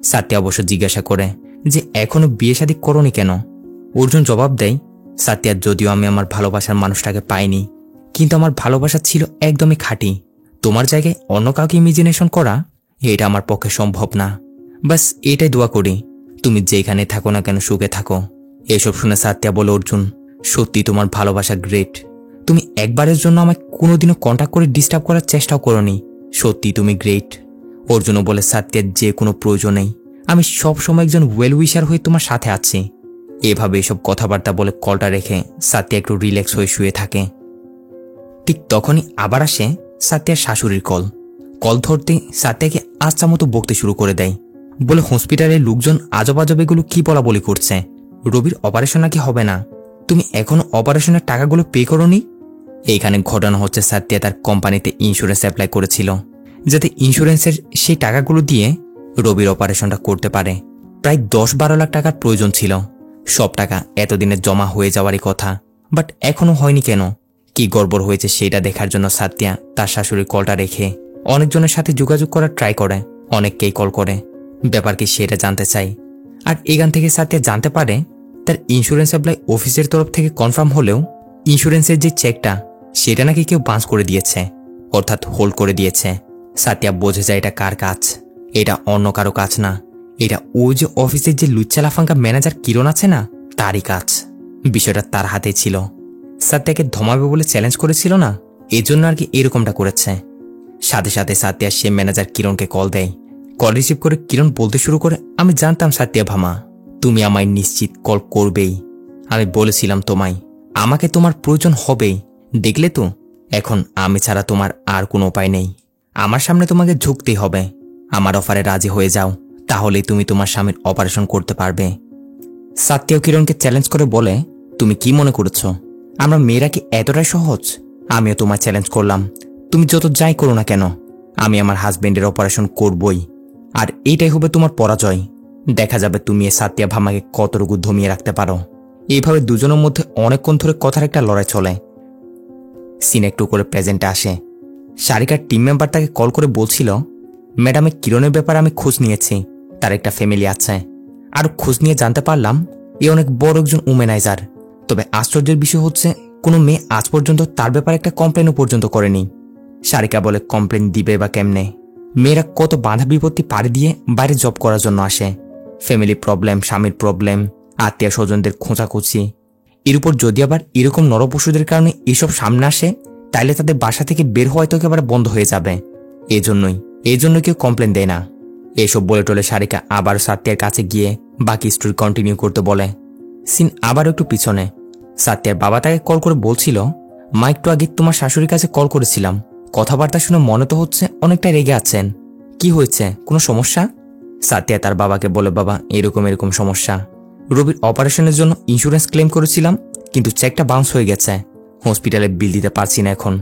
সাতিয়া অবশ্য জিজ্ঞাসা করে যে এখনো বিয়ে শাদী করোনি কেন? অর্জুন জবাব দেয়, সাতিয়া, যদিও আমি আমার ভালোবাসার মানুষটাকে পাইনি, কিন্তু আমার ভালোবাসা ছিল একদমই খাঁটি। তোমার জায়গায় অন্য কাউকে ইমাজিনেশন করা, এটা আমার পক্ষে সম্ভব না। বাস এটাই দোয়া করি, তুমি যেখানে থাকো না কেন সুখে থাকো। এসব শুনে সাতিয়া বলে, অর্জুন, সত্যি তোমার ভালোবাসা গ্রেট। তুমি একবারের জন্য আমায় কোনোদিনও কন্ট্যাক্ট করে ডিস্টার্ব করার চেষ্টাও করোনি। সত্যি তুমি গ্রেট। অর্জুনও বলে, সাতিয়ার যে কোনো প্রয়োজন নেই, আমি সবসময় একজন ওয়েল উইশার হয়ে তোমার সাথে আছি। এভাবে এসব কথাবার্তা বলে কলটা রেখে সাতিয়া একটু রিল্যাক্স হয়ে শুয়ে থাকে। ঠিক তখনই আবার আসে সাতিয়ার শাশুড়ির কল। কল ধরতে সাতিয়াকে আচ্ছা মতো বকতে শুরু করে দেয়। বলে, হসপিটালের লোকজন আজব আজব এগুলো কি বলা বলি করছে। রবির অপারেশন নাকি হবে না, তুমি এখনো অপারেশনের টাকাগুলো পে করোনি। এইখানে ঘটনা হচ্ছে, সাতিয়া তার কোম্পানিতে ইন্স্যুরেন্স অ্যাপ্লাই করেছিল, যাতে ইন্স্যুরেন্সের সেই টাকাগুলো দিয়ে রবির অপারেশনটা করতে পারে। প্রায় 10-12 লাখ টাকার প্রয়োজন ছিল। সব টাকা এতদিনে জমা হয়ে যাওয়ারই কথা, বাট এখনো হয়নি কেন? কি গড়বড় হয়েছে সেটা দেখার জন্য সাতিয়া তার শাশুড়ির কলটা রেখে অনেকজনের সাথে যোগাযোগ করার ট্রাই করে, অনেককেই কল করে, ব্যাপার কি সেটা জানতে চাই। আর এখান থেকে সাতিয়া জানতে পারে তার ইন্স্যুরেন্স অ্যাপ্লাই অফিসের তরফ থেকে কনফার্ম হলেও ইন্স্যুরেন্সের যে চেকটা সেটা নাকি কেউ বাঁচ করে দিয়েছে, অর্থাৎ হোল্ড করে দিয়েছে। সাতিয়া বোঝে যায় এটা কার কাজ। এটা অন্য কারো কাজ না, এটা ওই যে অফিসের যে লুচ্চা লাফাঙ্কা ম্যানেজার কিরণ আছে না, তারই কাজ। বিষয়টা তার হাতে ছিল। সাতিয়াকে ধমাবে বলে চ্যালেঞ্জ করেছিল না, এজন্য আর কি এরকমটা করেছে। সাথে সাথে সাতিয়া সে ম্যানেজার কিরণকে কল দেয়। কল রিসিভ করে কিরণ বলতে শুরু করে, আমি জানতাম সাতিয়া ভামা, তুমি আমায় নিশ্চিত কল করবেই। আমি বলেছিলাম তোমায় আমাকে তোমার প্রয়োজন হবেই। দেখলে তো, এখন আমি ছাড়া তোমার আর কোনো উপায় নেই। আমার সামনে তোমাকে ঝুঁকতেই হবে। আমার অফারে রাজি হয়ে যাও, তাহলেই তুমি তোমার স্বামীর অপারেশন করতে পারবে। সাত্যা কিরণকে চ্যালেঞ্জ করে বলে, তুমি কি মনে করেছো আমরা মেয়েরা কি এতটাই সহজ? আমিও তোমায় চ্যালেঞ্জ করলাম, তুমি যত যাই করো না কেন, আমি আমার হাজবেন্ডের অপারেশন করবই। আর এইটাই হবে তোমার পরাজয়। দেখা যাবে তুমি এ সাত্যা ভামাকে কতটুকু ধমিয়ে রাখতে পারো। এইভাবে দুজনের মধ্যে অনেকক্ষণ ধরে কথার একটা লড়াই চলে। সিন একটু করে প্রেজেন্টে আসে। সারিকার টিম মেম্বার তাকে কল করে বলছিল, ম্যাডামে কিরণের ব্যাপারে আমি খোঁজ নিয়েছি, তার একটা ফ্যামিলি আছে। আর খোঁজ নিয়ে জানতে পারলাম এ অনেক বড় একজন উমেনাইজার। তবে আশ্চর্যের বিষয় হচ্ছে কোনো মেয়ে আজ পর্যন্ত তার ব্যাপারে একটা কমপ্লেনও পর্যন্ত করেনি। সারিকা বলে, কমপ্লেন দিবে বা কেমনে? মেয়েরা কত বাধা বিপত্তি পাড়ি দিয়ে বাইরে জব করার জন্য আসে। ফ্যামিলি প্রবলেম, স্বামীর প্রবলেম, আত্মীয় স্বজনদের খোঁচাখুচি, এর উপর যদি আবার এরকম নরপশুদের কারণে এসব সামনে আসে, তাইলে তাদের বাসা থেকে বের হওয়াই তো একেবারে বন্ধ হয়ে যাবে। এজন্য কেউ কমপ্লেন দেয় না। এসব বলে টলে সারিকা আবার সাত্যের কাছে গিয়ে বাকি স্টোরি কন্টিনিউ করতে বলে। সিন আবার একটু পিছনে। সাত্যের বাবা তাকে কল করে বলছিল, মা একটু আগে তোমার শাশুড়ির কাছে কল করেছিলাম, কথাবার্তা শুনে মনে তো হচ্ছে অনেকটা রেগে আছেন। কি হয়েছে, কোনো সমস্যা? সাত্যা তার বাবাকে বলে, বাবা এরকম সমস্যা, রবির অপারেশনের জন্য ইন্স্যুরেন্স ক্লেম করেছিলাম, কিন্তু চেকটা বাউন্স হয়ে গেছে, হসপিটালে বিল দিতে পারছি না এখন।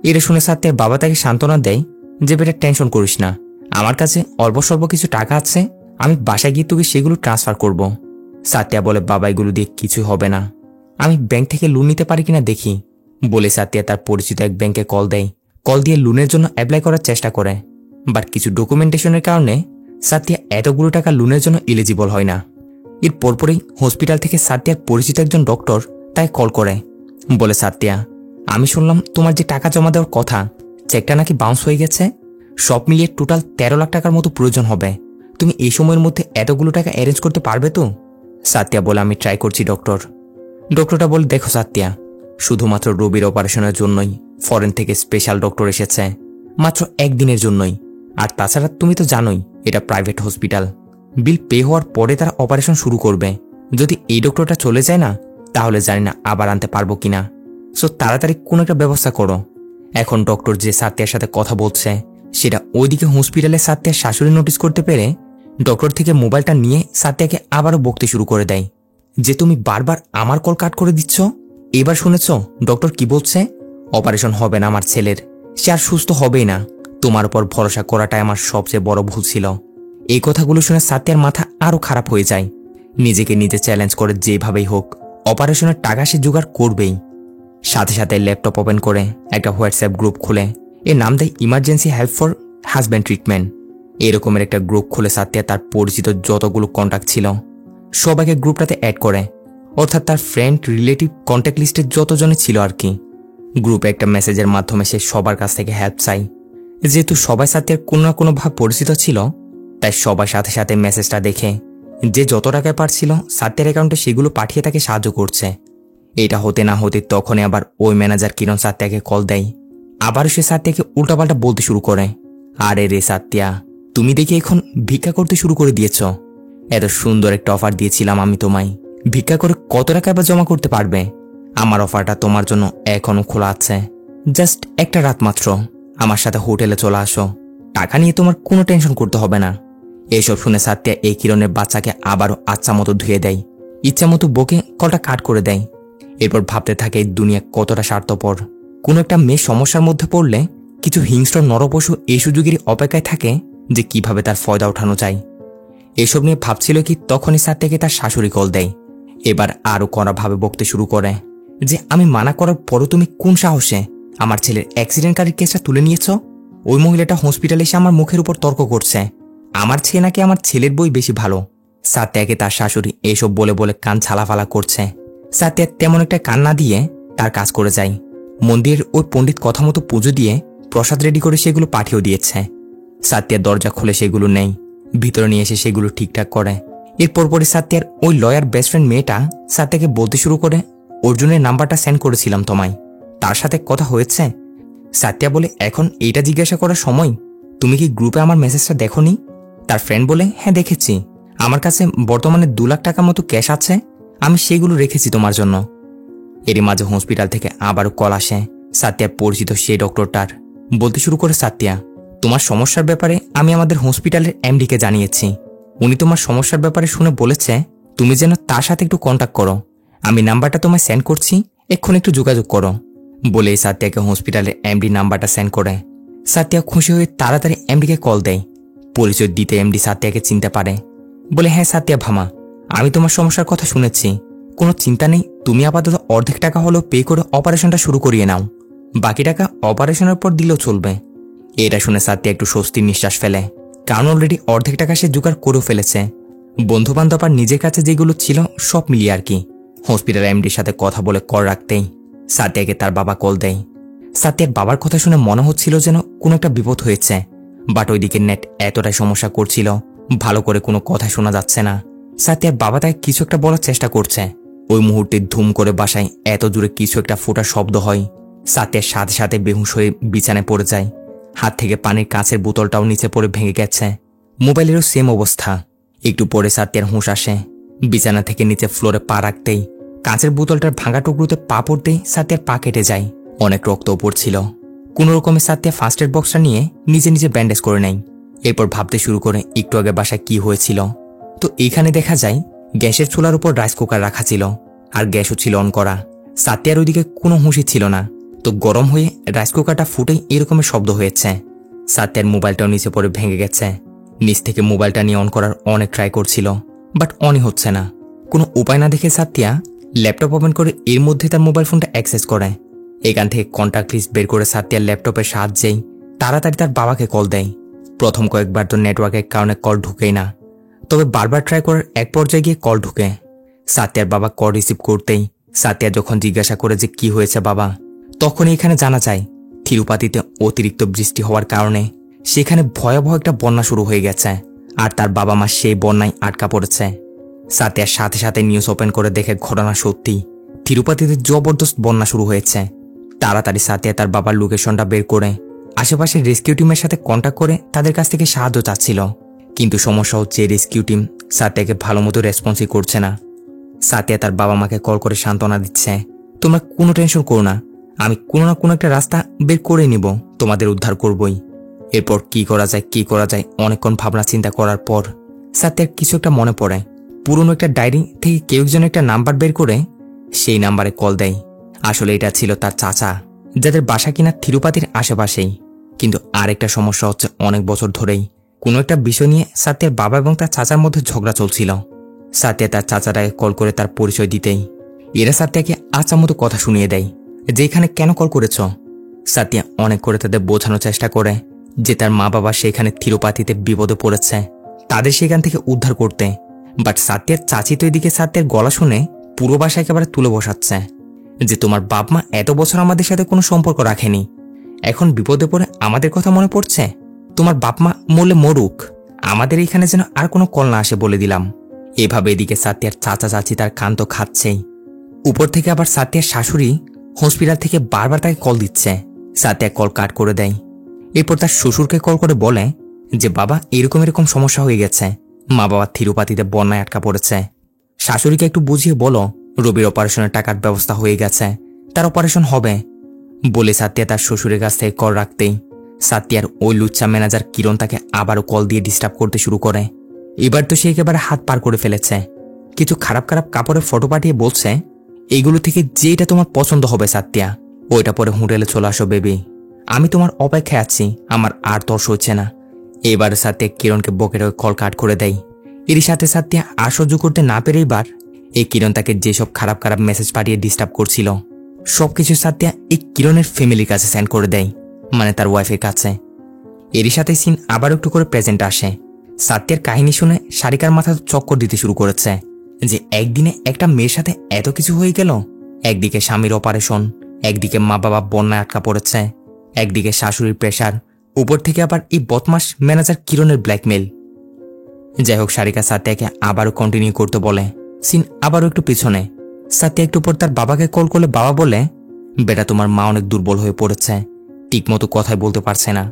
এটা শুনে সাত্যের বাবা তাকে সান্ত্বনা দেয় যে, বেটা টেনশন করিস না, আমার কাছে অল্প স্বল্প কিছু টাকা আছে, আমি বাসায় গিয়ে তোকে সেগুলো ট্রান্সফার করব। সাত্যা বলে, বাবা এগুলো দিয়ে কিছুই হবে না, আমি ব্যাংক থেকে লোন নিতে পারি কিনা দেখি। বলে সাত্যা তার পরিচিত এক ব্যাংকে কল দেয়। কল দিয়ে লোনের জন্য অ্যাপ্লাই করার চেষ্টা করে, বাট কিছু ডকুমেন্টেশনের কারণে সাত্যা এতগুলো টাকা লোনের জন্য এলিজিবল হয় না। এর পরপরই হসপিটাল থেকে সাত্যার পরিচিত একজন ডক্টর তাই কল করে। বলে, সাত্যা আমি শুনলাম তোমার যে টাকা জমা দেওয়ার কথা, চেকটা নাকি বাউন্স হয়ে গেছে, সব মিলিয়ে টোটাল 13 লাখ টাকার মতো প্রয়োজন হবে। তুমি এই সময়ের মধ্যে এতগুলো টাকা অ্যারেঞ্জ করতে পারবে তো? সাত্যা বলে, আমি ট্রাই করছি ডক্টর। ডক্টরটা বলে, দেখো সাত্যা, শুধুমাত্র রবির অপারেশনের জন্যই ফরেন থেকে স্পেশাল ডক্টর এসেছে, মাত্র একদিনের জন্যই। আর তাছাড়া তুমি তো জানোই এটা প্রাইভেট হসপিটাল, বিল পে হওয়ার পরে তারা অপারেশন শুরু করবে। যদি এই ডক্টরটা চলে যায় না, তাহলে জানি না আবার আনতে পারবো কিনা। সো তাড়াতাড়ি কোনো একটা ব্যবস্থা করো। এখন ডক্টর যে সাত্যের সাথে কথা বলছে, সেটা ওইদিকে হসপিটালে সাত্যের শাশুড়ি নোটিস করতে পেরে ডক্টর থেকে মোবাইলটা নিয়ে সাত্যকে আবারও বকতে শুরু করে দেয় যে, তুমি বারবার আমার কল কাট করে দিচ্ছ। এবার শুনেছ ডক্টর কি বলছে? অপারেশন হবে না আমার ছেলের, সে আর সুস্থ হবেই না, তোমার উপর ভরসা করাটাই আমার সবচেয়ে বড় ভুল ছিল। এই কথাগুলো শুনে সাত্যের মাথা আরো খারাপ হয়ে যায়। নিজেকে নিজে চ্যালেঞ্জ করে যেভাবেই হোক অপারেশনের টাকা সে জোগাড় করবেই। সাথে সাথে ল্যাপটপ ওপেন করে একটা হোয়াটসঅ্যাপ গ্রুপ খুলে এর নাম দেয় emergency help for husband treatment. এরকমের একটা গ্রুপ খুলে সাত্যা তার পরিচিত যতগুলো কন্ট্যাক্ট ছিল সবাইকে গ্রুপটাতে অ্যাড করে, অর্থাৎ তার ফ্রেন্ড রিলেটিভ কন্ট্যাক্ট লিস্টে যতজনই ছিল আর কি। গ্রুপে একটা মেসেজের মাধ্যমে সে সবার কাছ থেকে হেল্প চাই। যেহেতু সবাই সাথে কোনো না কোনোভাবে পরিচিত ছিল, তাই সবার সাথে সাথে মেসেজটা দেখে যে যত টাকায় পারছিল সাত্যের অ্যাকাউন্টে সেগুলো পাঠিয়ে তাকে সাহায্য করছে। এটা হতে না হতে তখনই আবার ওই ম্যানেজার কিরণ সাত্যকে কল দেয়। আবারও সে সাত্যকে উল্টাপাল্টা বলতে শুরু করে, আরে রে সাত্যা, তুমি দেখি এখন ভিক্ষা করতে শুরু করে দিয়েছ। এত সুন্দর একটা অফার দিয়েছিলাম আমি তোমায়, ভিক্ষা করে কত টাকা এবার জমা করতে পারবে? আমার অফারটা তোমার জন্য এখনো খোলা আছে, জাস্ট একটা রাত মাত্র আমার সাথে হোটেলে চলে আসো, টাকা নিয়ে তোমার কোনো টেনশন করতে হবে না। এসব শুনে সাত্যা এই কিরণের বাচ্চাকে আবারও আচ্ছা মতো ধুয়ে দেয়, ইচ্ছা মতো বকে কলটা কাট করে দেয়। এরপর ভাবতে থাকে এই দুনিয়া কতটা স্বার্থপর। কোনো একটা মেয়ে সমস্যার মধ্যে পড়লে কিছু হিংস্র নরপশু এই সুযোগেরই অপেক্ষায় থাকে যে কিভাবে তার ফয়দা ওঠানো যায়। এসব নিয়ে ভাবছিল কি তখনই সাত্যকে তার শাশুড়ি কল দেয়। এবার আরো কড়াভাবে বকতে শুরু করে যে, আমি মানা করার পরও তুমি কোন সাহসে আমার ছেলের অ্যাক্সিডেন্ট গাড়ির কেসটা তুলে নিয়েছ? ওই মহিলাটা হসপিটালে এসে আমার মুখের উপর তর্ক করছে আমার ছেলে নাকি আমার ছেলের বই বেশি ভালো। সাত্যকে তার শাশুড়ি এসব বলে বলে কান ছালাফালা করছে। সাত্যা তেমন একটা কান না দিয়ে তার কাজ করে যায়। মন্দিরের ওই পণ্ডিত কথা মতো পুজো দিয়ে প্রসাদ রেডি করে সেগুলো পাঠিয়েও দিয়েছে। সাত্যের দরজা খুলে সেগুলো নেই, ভিতরে নিয়ে এসে সেগুলো ঠিকঠাক করে। এরপর পরে সাত্যের ওই লয়ার বেস্ট ফ্রেন্ড মেয়েটা সাত্যকে বলতে শুরু করে, অর্জুনের নাম্বারটা সেন্ড করেছিলাম তোমায়, তার সাথে কথা হয়েছে? সাত্যা বলে, এখন এইটা জিজ্ঞাসা করার সময়? তুমি কি গ্রুপে আমার মেসেজটা দেখোনি? তার ফ্রেন্ড বলে, হ্যাঁ দেখেছি, আমার কাছে বর্তমানে 2 লাখ টাকার মতো ক্যাশ আছে, আমি সেগুলো রেখেছি তোমার জন্য। এরই মাঝে হসপিটাল থেকে আবারও কল আসে সাত্যা পরিচিত সেই ডক্টরটার। বলতে শুরু করে, সাত্যা তোমার সমস্যার ব্যাপারে আমি আমাদের হসপিটালের এমডিকে জানিয়েছি, উনি তোমার সমস্যার ব্যাপারে শুনে বলেছে তুমি যেন তার সাথে একটু কন্ট্যাক্ট করো। আমি নাম্বারটা তোমায় সেন্ড করছি, এক্ষুনি একটু যোগাযোগ করো। বলেই সাথিয়াকে হসপিটালের এমডি নাম্বারটা সেন্ড করে। সাথিয়া খুশি হয়ে তাড়াতাড়ি এমডিকে কল দেয়। পরিচয় দিতে এমডি সাথিয়াকে চিনতে পারে। বলে, হ্যাঁ সাথিয়া ভামা, আমি তোমার সমস্যার কথা শুনেছি। কোনো চিন্তা নেই, তুমি আপাতত অর্ধেক টাকা হলেও পে করে অপারেশনটা শুরু করিয়ে নাও। বাকি টাকা অপারেশনের পর দিলেও চলবে। এটা শুনে সাথিয়া একটু স্বস্তির নিঃশ্বাস ফেলে, কারণ অলরেডি অর্ধেক টাকা সে জোগাড় করেও ফেলেছে। বন্ধুবান্ধব আর নিজের কাছে যেগুলো ছিল সব মিলিয়ে আর কি। হসপিটাল এমডির সাথে কথা বলে কল রাখতেই সাথিয়াকে তার বাবা কল দেয়। সাথিয়ার বাবার কথা শুনে মনে হচ্ছিল যেন কোনো একটা বিপদ হয়েছে, বাট ওইদিকে নেট এতটাই সমস্যা করছিল, ভালো করে কোনো কথা শোনা যাচ্ছে না। সাথিয়ার বাবা তাকে কিছু একটা বলার চেষ্টা করছে। ওই মুহূর্তে ধুম করে বাসায় এত দূরে কিছু একটা ফোটার শব্দ হয়। সাথিয়ার সাথে সাথে বেহুশ হয়ে বিছানায় পড়ে যায়। হাত থেকে পানির কাঁচের বোতলটাও নিচে পড়ে ভেঙে গেছে। মোবাইলেরও সেম অবস্থা। একটু পরে সাথিয়ার হুঁশ আসে। বিছানা থেকে নিচে ফ্লোরে পা রাখতেই কাঁচের বোতলটার ভাঙা টুকরোতে পা পড়তেই সাথিয়ার পা কেটে যায়। অনেক রক্ত পড়ছিল। কোনো রকমে সাথিয়া ফার্স্ট এড বক্সটা নিয়ে নিজে নিজে ব্যান্ডেজ করে নেয়। এরপর ভাবতে শুরু করে একটু আগে বাসায় কি হয়েছিল। তো এইখানে দেখা যায় গ্যাসের চুলার উপর রাইস কুকার রাখা ছিল, আর গ্যাসও ছিল অন করা। সাথিয়ার ওইদিকে কোনো হুঁশই ছিল না। তো গরম হয়ে রাইস কুকারটা ফুটেই এরকমের শব্দ হয়েছে। সাথিয়ার মোবাইলটাও নিচে পড়ে ভেঙে গেছে। নিচ থেকে মোবাইলটা নিয়ে অন করার অনেক ট্রাই করছিল, বাট অনই হচ্ছে না। কোনো উপায় না দেখে সাথিয়া ল্যাপটপ ওপেন করে এর মধ্যে তার মোবাইল ফোনটা অ্যাক্সেস করে। এখান থেকে কন্ট্যাক্ট লিস্ট বের করে সাথিয়ার ল্যাপটপের সাহায্যেই তাড়াতাড়ি তার বাবাকে কল দেয়। প্রথম কয়েকবার তো নেটওয়ার্কের কারণে কল ঢুকেই না, তবে বারবার ট্রাই করার এক পর্যায়ে গিয়ে কল ঢুকে। সাথিয়ার বাবা কল রিসিভ করতেই সাথিয়া যখন জিজ্ঞাসা করে যে কি হয়েছে বাবা, তখন এখানে জানা যায় তিরুপাতিতে অতিরিক্ত বৃষ্টি হওয়ার কারণে সেখানে ভয়াবহ একটা বন্যা শুরু হয়ে গেছে, আর তার বাবা মা সেই বন্যায় আটকা পড়েছে। সাথিয়ার সাথে সাথে নিউজ ওপেন করে দেখে ঘটনা সত্যি, তিরুপাতিতে জবরদস্ত বন্যা শুরু হয়েছে। তাড়াতাড়ি সাথিয়া তার বাবার লোকেশনটা বের করে আশেপাশের রেস্কিউ টিমের সাথে কন্ট্যাক্ট করে তাদের কাছ থেকে সাহায্য চাচ্ছিল। কিন্তু সমস্যা হচ্ছে রেস্কিউ টিম সাথিয়াকে ভালো মতো রেসপন্সই করছে না। সাথিয়া তার বাবা মাকে কল করে সান্ত্বনা দিচ্ছে, তোমরা কোনো টেনশন করো না, আমি কোনো না কোনো একটা রাস্তা বের করে নিব, তোমাদের উদ্ধার করবই। এরপর কি করা যায় অনেকক্ষণ ভাবনা চিন্তা করার পর সাথিয়ার কিছু একটা মনে পড়ে। পুরনো একটা ডায়েরি থেকে কেউ একজন একটা নাম্বার বের করে সেই নাম্বারে কল দেয়। আসলে এটা ছিল তার চাচা, যাদের বাসা কিনা তিরুপাতির আশেপাশেই। কিন্তু আরেকটা সমস্যা হচ্ছে অনেক বছর ধরেই কোনো একটা বিষয় নিয়ে সাথিয়ার বাবা এবং তার চাচার মধ্যে ঝগড়া চলছিল। সাথিয়া তার চাচাটাকে কল করে তার পরিচয় দিতেই এরা সাথিয়াকে আচ্ছা মতো কথা শুনিয়ে দেয় যে এখানে কেন কল করেছ। সাথিয়া অনেক করে তাদের বোঝানোর চেষ্টা করে যে তার মা বাবা সেখানে তিরুপাতিতে বিপদে পড়েছে, তাদের সেখান থেকে উদ্ধার করতে। বাট সাথিয়ার চাচি তো এদিকে সাথিয়ার গলা শুনে পুরো বাসা একেবারে তুলে বসাচ্ছে যে তোমার বাপ মা এত বছর আমাদের সাথে কোনো সম্পর্ক রাখেনি, এখন বিপদে পড়ে আমাদের কথা মনে পড়ছে। তোমার বাপ মা মরলে মরুক, আমাদের এইখানে যেন আর কোনো কল না আসে বলে দিলাম। এভাবে এদিকে সাথিয়ার চাচা চাচি তার কান তো খাচ্ছেই, উপর থেকে আবার সাথিয়ার শাশুড়ি হসপিটাল থেকে বারবার তাকে কল দিচ্ছে। সাথিয়া কল কাট করে দেয়। এরপর তার শ্বশুরকে কল করে বলে যে বাবা এরকম সমস্যা হয়ে গেছে, মা বাবা তিরুপাতিতে বন্যায় আটকা পড়েছে। শাশুড়িকে একটু বুঝিয়ে বলো রবির অপারেশনের টাকার ব্যবস্থা হয়ে গেছে, তার অপারেশন হবে। বলে সাথিয়া তার শ্বশুরের কাছ থেকে কল রাখতেই সাথিয়ার ওই লুচ্চা ম্যানেজার কিরণ তাকে আবারও কল দিয়ে ডিস্টার্ব করতে শুরু করে। এবার তো সে একেবারে হাত পার করে ফেলেছে। কিছু খারাপ কাপড়ের ফটো পাঠিয়ে বলছে এইগুলো থেকে যেটা তোমার পছন্দ হবে সাথিয়া, ওইটা পরে হোটেলে চলে আসো বেবি, আমি তোমার অপেক্ষায় আছি, আমার আর তর্স হচ্ছে না। এবার সাথিয়া কিরণকে বকের ওই কল কাট করে দেয়। এর সাথে সাথিয়া আর সহ্য করতে না পেরে এবার এই কিরণ তাকে যেসব খারাপ মেসেজ পাঠিয়ে ডিস্টার্ব করছিল সবকিছু সাথিয়া এই কিরণের ফ্যামিলির কাছে সেন্ড করে দেয়, মানে তার ওয়াইফের কাছে। এরই সাথে সিন আবার একটু করে প্রেজেন্ট আসে। সাথিয়ার কাহিনী শুনে সারিকার মাথা চক্কর দিতে শুরু করেছে যে একদিনে একটা মেয়ের সাথে এত কিছু হয়ে গেল। একদিকে স্বামীর অপারেশন, একদিকে মা বাবা বন্যায় আটকা পড়েছে, একদিকে শাশুড়ির প্রেশার, উপর থেকে আবার এই বদমাস ম্যানেজার কিরণের ব্ল্যাকমেল। যাই হোক, সারিকা সাথিয়াকে আবারও কন্টিনিউ করতে বলে। সিন আবারও একটু পিছনে। সাথিয়া একটু পর তার বাবাকে কল করলে বাবা বলে বেটা তোমার মা অনেক দুর্বল হয়ে পড়েছে, ঠিক মতো কথাই বলতে পারছে না।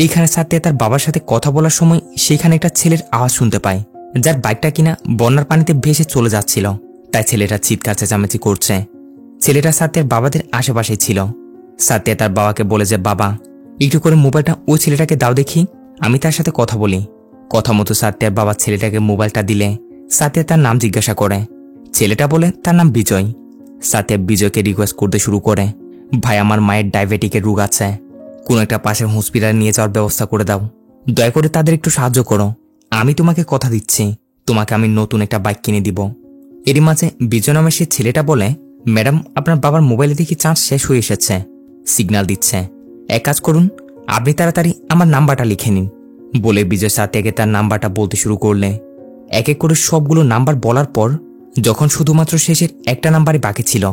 এইখানে সাথিয়া তার বাবার সাথে কথা বলার সময় সেখানে একটা ছেলের আওয়াজ শুনতে পায়, যার বাইকটা কিনা বন্যার পানিতে ভেসে চলে যাচ্ছিল। তাই ছেলেটা চিৎকার চেঁচামেচি করছে। ছেলেটা সাথিয়ার বাবাদের আশেপাশেই ছিল। সাথিয়া তার বাবাকে বলে যে বাবা একটু করে মোবাইলটা ওই ছেলেটাকে দাও দেখি, আমি তার সাথে কথা বলি। কথা মতো সাথিয়ার বাবা ছেলেটাকে মোবাইলটা দিলে সাথিয়া তার নাম জিজ্ঞাসা করে। ছেলেটা বলে তার নাম বিজয়। সাথিয়া বিজয়কে রিকোয়েস্ট করতে শুরু করে, ভাই আমার মায়ের ডায়াবেটিকের রোগ আছে, কোনো একটা পাশের হসপিটালে নিয়ে যাওয়ার ব্যবস্থা করে দাও, দয়া করে তাদের একটু সাহায্য করো। আমি তোমাকে কথা দিচ্ছি, তোমাকে আমি নতুন একটা বাইক কিনে দিব। এরই মাঝে বিজয় নামের সে ছেলেটা বলে, ম্যাডাম আপনার বাবার মোবাইলে দেখি চার্জ শেষ হয়ে এসেছে, সিগন্যাল দিচ্ছে, এক কাজ করুন, আপনি তাড়াতাড়ি আমার নাম্বারটা লিখে নিন। বলে বিজয় সাথিয়াকে তার নাম্বারটা বলতে শুরু করলে। এক এক করে সবগুলো নাম্বার বলার পর যখন শুধুমাত্র শেষের একটা নাম্বারই বাকি ছিল,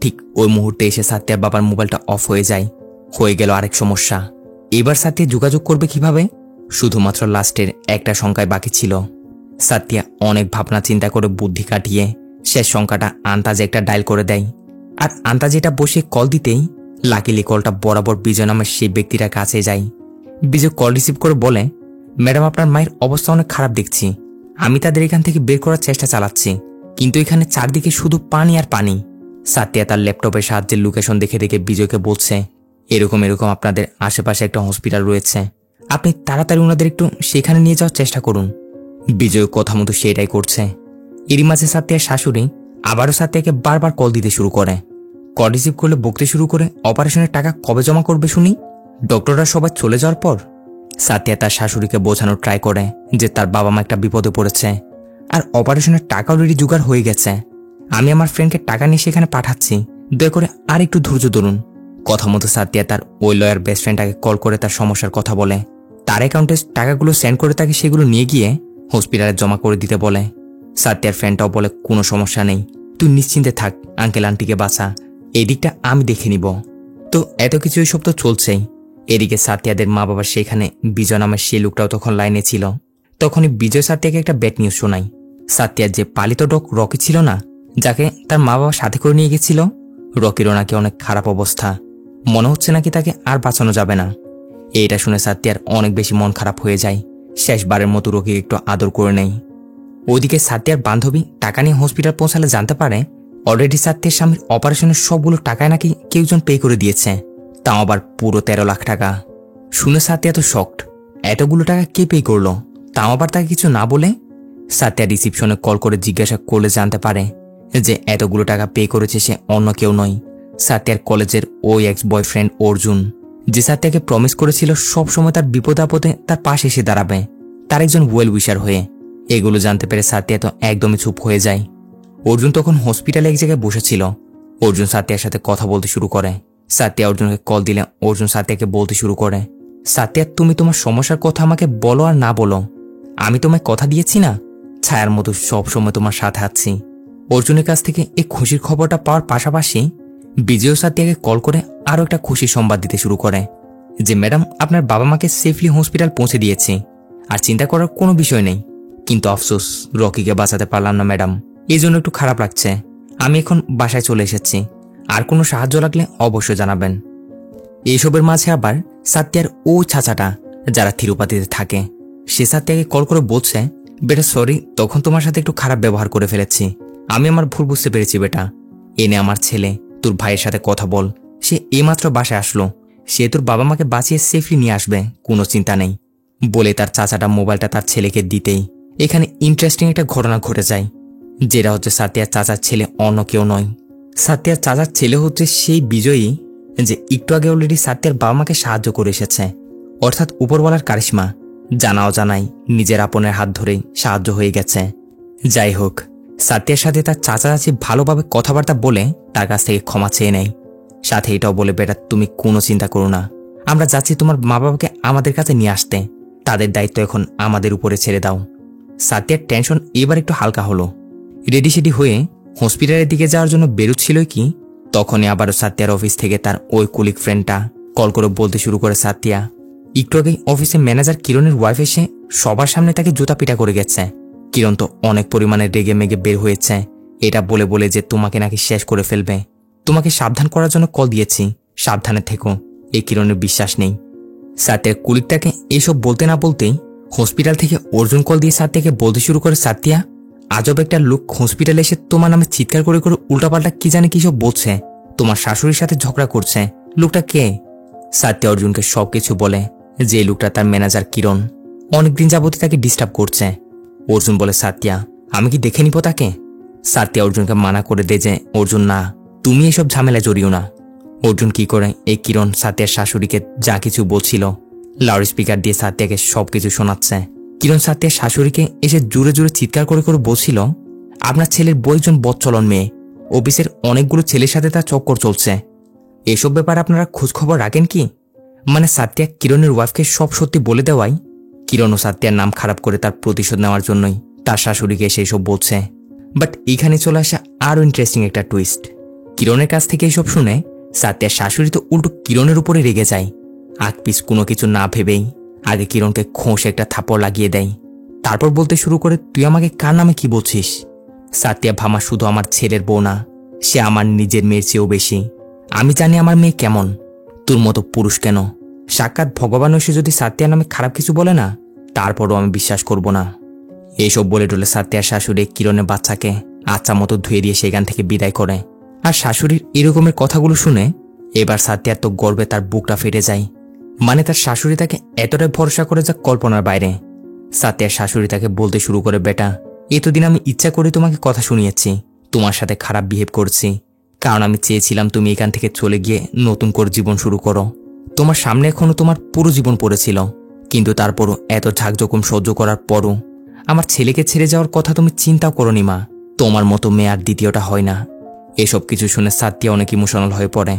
ঠিক ওই মুহূর্তে এসে সাথিয়ার বাবার মোবাইলটা অফ হয়ে যায়। হয়ে গেল আরেক সমস্যা। এবার সাথিয়া যোগাযোগ করবে কিভাবে? শুধুমাত্র লাস্টের একটা সংখ্যায় বাকি ছিল। সাথিয়া অনেক ভাবনা চিন্তা করে বুদ্ধি কাটিয়ে শেষ সংখ্যাটা আন্তাজে একটা ডায়াল করে দেয়। আর আন্তাজে এটা বসে কল দিতেই লাকিলি কলটা বরাবর বিজয় নামের সেই ব্যক্তিটার কাছে যায়। বিজয় কল রিসিভ করে বলে, ম্যাডাম আপনার মায়ের অবস্থা অনেক খারাপ দেখছি, আমি তাদের এখান থেকে বের করার চেষ্টা চালাচ্ছি, কিন্তু এখানে চারদিকে শুধু পানি আর পানি। সাথিয়া তার ল্যাপটপের সাহায্যে লোকেশন দেখে দেখে বিজয়কে বলছে, এরকম এরকম আপনাদের আশেপাশে একটা হসপিটাল রয়েছে, আপনি তাড়াতাড়ি ওনাদের একটু সেখানে নিয়ে যাওয়ার চেষ্টা করুন। বিজয় কথা মতো সেটাই করছে। এরই মাঝে সাথিয়ার শাশুড়ি আবারও সাথিয়াকে বারবার কল দিতে শুরু করে। কল রিসিভ করলে বকতে শুরু করে, অপারেশনের টাকা কবে জমা করবে শুনি? ডক্টররা সবাই চলে যাওয়ার পর। সাথিয়া তার শাশুড়িকে বোঝানোর ট্রাই করে যে তার বাবা মা একটা বিপদে পড়েছে আর অপারেশনের টাকা অলরেডি জোগাড় হয়ে গেছে, আমি আমার ফ্রেন্ডকে টাকা নিয়ে সেখানে পাঠাচ্ছি, দয়া করে আর একটু ধৈর্য ধরুন। কথা মতো সাথিয়া তার ওই লয়ার বেস্ট ফ্রেন্ডটাকে কল করে তার সমস্যার কথা বলে। তার অ্যাকাউন্টে টাকাগুলো সেন্ড করে তাকে সেগুলো নিয়ে গিয়ে হসপিটালে জমা করে দিতে বলে। সাথিয়ার ফ্রেন্ডটাও বলে, কোনো সমস্যা নেই, তুই নিশ্চিন্তে থাক, আঙ্কেল আন্টিকে বাঁচা, এই দিকটা আমি দেখে নিব। তো এত কিছু এইসব তো চলছেই। এদিকে সাথিয়াদের মা বাবা সেখানে বিজয় নামের সেই লোকটাও তখন লাইনে ছিল। তখনই বিজয় সাথিয়াকে একটা ব্যাড নিউজ শোনায়। সাথিয়ার যে পালিত ডগ রকি ছিল না, যাকে তার মা বাবা সাথে করে নিয়ে গেছিল, রকিরও নাকি অনেক খারাপ অবস্থা, মনে হচ্ছে নাকি তাকে আর বাঁচানো যাবে না। এইটা শুনে সাথিয়ার অনেক বেশি মন খারাপ হয়ে যায়। শেষবারের মতো রকিকে একটু আদর করে নেয়। ওইদিকে সাথিয়ার বান্ধবী টাকা নিয়ে হসপিটাল পৌঁছালে জানতে পারে অলরেডি সাথিয়ার স্বামীর অপারেশনের সবগুলো টাকায় নাকি কেউজন পে করে দিয়েছে, তাও আবার পুরো 13 লাখ টাকা। শুনে সাথিয়া তো শকড, এতগুলো টাকা কে পে করলো, তাও আবার তাকে কিছু না বলে। সাথিয়া রিসিপশনে কল করে জিজ্ঞাসা করলে জানতে পারে যে এতগুলো টাকা পে করেছে সে অন্য কেউ নয়, সাথিয়ার কলেজের ওই এক্স বয়ফ্রেন্ড অর্জুন, যে সাথিয়াকে প্রমিস করেছিল সব সময় তার বিপদ আপদে তার পাশে এসে দাঁড়াবে, তার একজন ওয়েল উইশার হয়ে। এগুলো জানতে পেরে সাথিয়া তো একদমই চুপ হয়ে যায়। অর্জুন তখন হসপিটালে এক জায়গায় বসেছিল। অর্জুন সাথিয়ার সাথে কথা বলতে শুরু করে। সাথিয়া অর্জুনকে কল দিলে অর্জুন সাথিয়াকে বলতে শুরু করে, সাথিয়া তুমি তোমার সমস্যার কথা আমাকে বলো আর না বলো, আমি তোমায় কথা দিয়েছি না, ছায়ার মতো সবসময় তোমার সাথে আছি। অর্জুনের কাছ থেকে এই খুশির খবরটা পাওয়ার পাশাপাশি বিজয় সাথিয়াকে কল করে আরও একটা খুশির সংবাদ দিতে শুরু করে যে ম্যাডাম আপনার বাবা মাকে সেফলি হসপিটাল পৌঁছে দিয়েছি, আর চিন্তা করার কোনো বিষয় নেই, কিন্তু আফসোস রকিকে বাঁচাতে পারলাম না ম্যাডাম, এই জন্য একটু খারাপ লাগছে। আমি এখন বাসায় চলে এসেছি, আর কোনো সাহায্য লাগলে অবশ্যই জানাবেন। এইসবের মাঝে আবার সাথিয়ার ও চাচাটা যারা তিরুপাতিতে থাকে, সে সাথিয়াকে কল করে বলছে, বেটা সরি, তখন তোমার সাথে একটু খারাপ ব্যবহার করে ফেলেছি, আমি আমার ভুল বুঝতে পেরেছি বেটা, এনে আমার ছেলে তোর ভাইয়ের সাথে কথা বল, সে এইমাত্র বাসায় আসলো, সে তোর বাবা মাকে বাঁচিয়ে সেফলি নিয়ে আসবে, কোনো চিন্তা নেই। বলে তার চাচাটা মোবাইলটা তার ছেলেকে দিতেই এখানে ইন্টারেস্টিং একটা ঘটনা ঘটে যায়, যেটা হচ্ছে সাথিয়ার চাচার ছেলে অন্য কেউ নয়। সাথিয়ার চাচার ছেলে হচ্ছে সেই বিজয়ী যে একটু আগে অলরেডি সাথিয়ার বাবা মাকে সাহায্য করে এসেছে, অর্থাৎ উপরওয়ালার কারিশমা, জানাও জানাই নিজের আপনের হাত ধরেই সাহায্য হয়ে গেছে। যাই হোক, সাথিয়ার সাথে তার চাচা চাচি ভালোভাবে কথাবার্তা বলে তার কাছ থেকে ক্ষমা চেয়ে নেয়। সাথে এটাও বলে, বেটা তুমি কোনো চিন্তা করো না, আমরা যাচ্ছি তোমার মা বাবাকে আমাদের কাছে নিয়ে আসতে, তাদের দায়িত্ব এখন আমাদের উপরে ছেড়ে দাও। সাথিয়ার টেনশন এবার একটু হালকা হলো। রেডি সেডি হয়ে হসপিটালের দিকে যাওয়ার জন্য বেরোচ্ছিল কি, তখনই আবারও সাথিয়ার অফিস থেকে তার ওই কুলিক ফ্রেন্ডটা কল করে বলতে শুরু করে, সাথিয়া একটু আগেই অফিসে ম্যানেজার কিরণের ওয়াইফ এসে সবার সামনে তাকে জুতা পিটা করে গেছে, কিরণ তো অনেক পরিমাণে রেগে মেগে বের হয়েছে, এটা বলে বলে যে তোমাকে নাকি শেষ করে ফেলবে, তোমাকে সাবধান করার জন্য কল দিয়েছি, সাবধানে থেকো। এই কিরণের বিশ্বাস নেই। সাথিয়ার কুলিকটাকে এসব বলতে না বলতেই হসপিটাল থেকে অর্জুন কল দিয়ে সাথিয়াকে বলতে শুরু করে, সাথিয়া আজব একটা লোক হসপিটালে এসে তোমার নামে চিৎকার করে করে উল্টাপাল্টা কি জানে কিসব বলছে, তোমার শাশুড়ির সাথে ঝগড়া করছে, লোকটা কে? সাথিয়া অর্জুনকে সবকিছু বলে যে লোকটা তার ম্যানেজার কিরণ, অনেকদিন যাবতই তাকে ডিস্টার্ব করছে। অর্জুন বলে, সাথিয়া আমি কি দেখে নিব তাকে? সাতিয়া অর্জুনকে মানা করে দে যে অর্জুন না, তুমি এসব ঝামেলায় জড়িও না। অর্জুন কি করে এই কিরণ সাতিয়ার শাশুড়িকে যা কিছু বলছিল লাউড স্পিকার দিয়ে সাতিয়াকে সবকিছু শোনাচ্ছে। কিরণ সাতিয়ার শাশুড়িকে এসে জোরে জোরে চিৎকার করে করে বলছিল, আপনার ছেলের বউ একজন বচ্চলন মেয়ে, অফিসের অনেকগুলো ছেলের সাথে তার চক্কর চলছে। এসব ব্যাপারে আপনারা খোঁজখবর রাখেন কি? মানে সাতিয়া কিরণের ওয়াইফকে সব সত্যি বলে দেওয়াই কিরণ ও সাতিয়ার নাম খারাপ করে তার প্রতিশোধ নেওয়ার জন্যই তার শাশুড়িকে সেই সব বলছে। বাট এখানে চলে আসা আরও ইন্টারেস্টিং একটা টুইস্ট। কিরণের কাছ থেকে এইসব শুনে সাতিয়ার শাশুড়ি তো উল্টো কিরণের উপরে রেগে যায়। আগ পিস কোনো কিছু না ভেবেই আগে কিরণকে খোঁসে একটা থাপড় লাগিয়ে দেয়। তারপর বলতে শুরু করে, তুই আমাকে কার নামে কি বলছিস? সাতিয়া ভামা শুধু আমার ছেলের বউ না, সে আমার নিজের মেয়ের চেয়েও বেশি। আমি জানি আমার মেয়ে কেমন, তোর মতো পুরুষ কেন। সাক্ষাৎ ভগবান এসে যদি সাতিয়ার নামে খারাপ কিছু বলে না, তারপরও আমি বিশ্বাস করব না। এইসব বলে টলে সাতিয়ার শাশুড়ি কিরণের বাচ্চাকে আচ্ছা মতো ধুয়ে দিয়ে সেখান থেকে বিদায় করে। আর শাশুড়ির এরকমের কথাগুলো শুনে এবার সাতিয়ার তো গর্বে তার বুকটা ফেটে যায়। মানে তার শাশুড়ি তাকে এতটাই ভরসা করে যা কল্পনার বাইরে। সাতিয়ার শাশুড়ি তাকে বলতে শুরু করে, বেটা, এতদিন আমি ইচ্ছা করে তোমাকে কথা শুনিয়েছি, তোমার সাথে খারাপ বিহেভ করছি, কারণ আমি চেয়েছিলাম তুমি এখান থেকে চলে গিয়ে নতুন করে জীবন শুরু করো। তোমার সামনে এখনো তোমার পুরো জীবন পড়েছিল, কিন্তু তারপরও এত ঝাঁকজখম সহ্য করার পরও আমার ছেলেকে ছেড়ে যাওয়ার কথা তুমি চিন্তাও করোনি মা। তোমার মতো মেয়ে আর দ্বিতীয়টা হয় না। এসব কিছু শুনে সাতিয়া অনেক ইমোশনাল হয়ে পড়ে।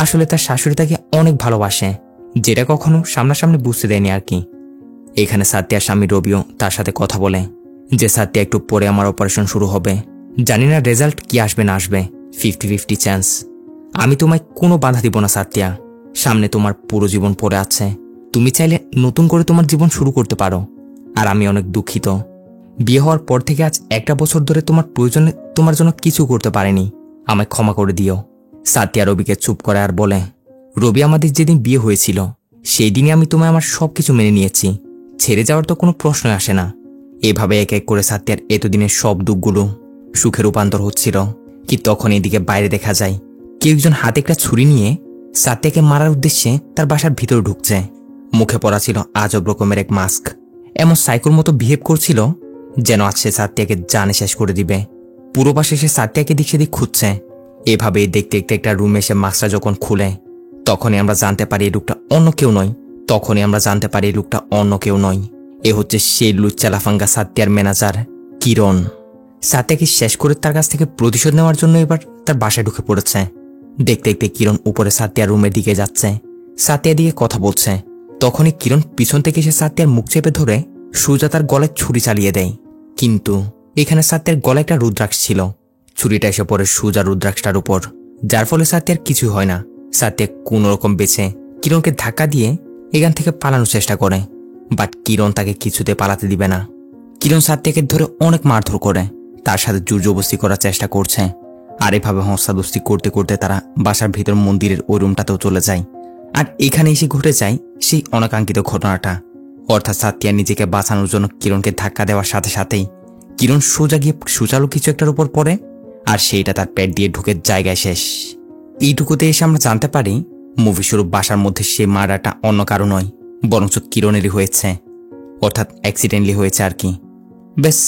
আসলে তার শাশুড়ি তাকে অনেক ভালোবাসে, যেটা কখনো সামনাসামনি বুঝতে দেয়নি আর কি। এখানে সাতিয়ার স্বামী রবিও তার সাথে কথা বলে যে সাতিয়া একটু পরে আমার অপারেশন শুরু হবে, জানি না রেজাল্ট কি আসবে না আসবে, 50-50 চান্স। আমি তোমায় কোনো বাধা দিব না সাতিয়া, সামনে তোমার পুরো জীবন পড়ে আছে, তুমি চাইলে নতুন করে তোমার জীবন শুরু করতে পারো। আর আমি অনেক দুঃখিত, বিয়ে হওয়ার পর থেকে আজ একটা বছর ধরে তোমার প্রয়োজনে তোমার জন্য কিছু করতে পারেনি, আমায় ক্ষমা করে দিও। সাতিয়া রবিকে চুপ করে আর বলে, রবি, আমাদের যেদিন বিয়ে হয়েছিল সেই দিনই আমি তোমায় আমার সবকিছু মেনে নিয়েছি, ছেড়ে যাওয়ার তো কোনো প্রশ্নই আসে না। এভাবে এক এক করে সাতিয়ার এতদিনের সব দুঃখগুলো সুখে রূপান্তর হচ্ছিল। কি তখন এদিকে বাইরে দেখা যায় কেউ একজন হাতে একটা ছুরি নিয়ে সাতিয়াকে মারার উদ্দেশ্যে তার বাসার ভিতরে ঢুকছে। মুখে পরা ছিল আজব রকমের এক মাস্ক, এমন সাইকোর মতো বিহেভ করছিল যেন আজ সে সাতিয়াকে জানে শেষ করে দিবে। পুরো পাশে সে সাতিয়াকে দিক সেদিক খুঁজছে। এভাবে দেখতে দেখতে একটা রুমে এসে মাস্কটা যখন খুলে তখনই আমরা জানতে পারি এই লোকটা অন্য কেউ নয়। এ হচ্ছে সেই লুচ্চা লাফাঙ্গা সাতিয়ার ম্যানেজার কিরণ। সাতিয়াকে শেষ করে তার কাছ থেকে প্রতিশোধ নেওয়ার জন্য এবার তার বাসায় ঢুকে পড়েছে। দেখতে দেখতে কিরণ উপরে সাতিয়ার রুমের দিকে যাচ্ছে, সাতিয়া দিয়ে কথা বলছে। তখনই কিরণ পিছন থেকে এসে সাতিয়ার মুখ চেপে ধরে সোজা তার গলায় ছুরি চালিয়ে দেয়। কিন্তু এখানে সাতিয়ার গলায় একটা রুদ্রাক্ষ ছিল, ছুরিটা এসে পড়ে সোজা রুদ্রাক্ষটার উপর, যার ফলে সাতিয়ার কিছু হয় না। সাতিয়া কোন রকম বেঁচে কিরণকে ধাক্কা দিয়ে এখান থেকে পালানোর চেষ্টা করে, বাট কিরণ তাকে কিছুতে পালাতে দিবে না। কিরণ সাতিয়াকে ধরে অনেক মারধর করে, তার সাথে জোর জবরদস্তি করার চেষ্টা করছে। আর এভাবে হস্তাদস্তি করতে করতে তারা বাসার ভিতর মন্দিরের ওই রুমটাতেও চলে যায়। আর এখানে এসে ঘটে যায় সেই অনাকাঙ্ক্ষিত ঘটনাটা, অর্থাৎ সাতিয়া নিজেকে বাঁচানোর জন্য কিরণকে ধাক্কা দেওয়ার সাথে সাথেই কিরণ সোজা গিয়ে সুচালো কিছু একটার উপর পড়ে, আর সেইটা তার পেট দিয়ে ঢুকে জায়গায় শেষ। এইটুকুতে এসে আমরা জানতে পারি মুভি শুরু বাসার মধ্যে সেই মারাটা অন্য কারো নয়, বরঞ্চ কিরণেরই হয়েছে, অর্থাৎ অ্যাক্সিডেন্টলি হয়েছে আর কি। বেশ,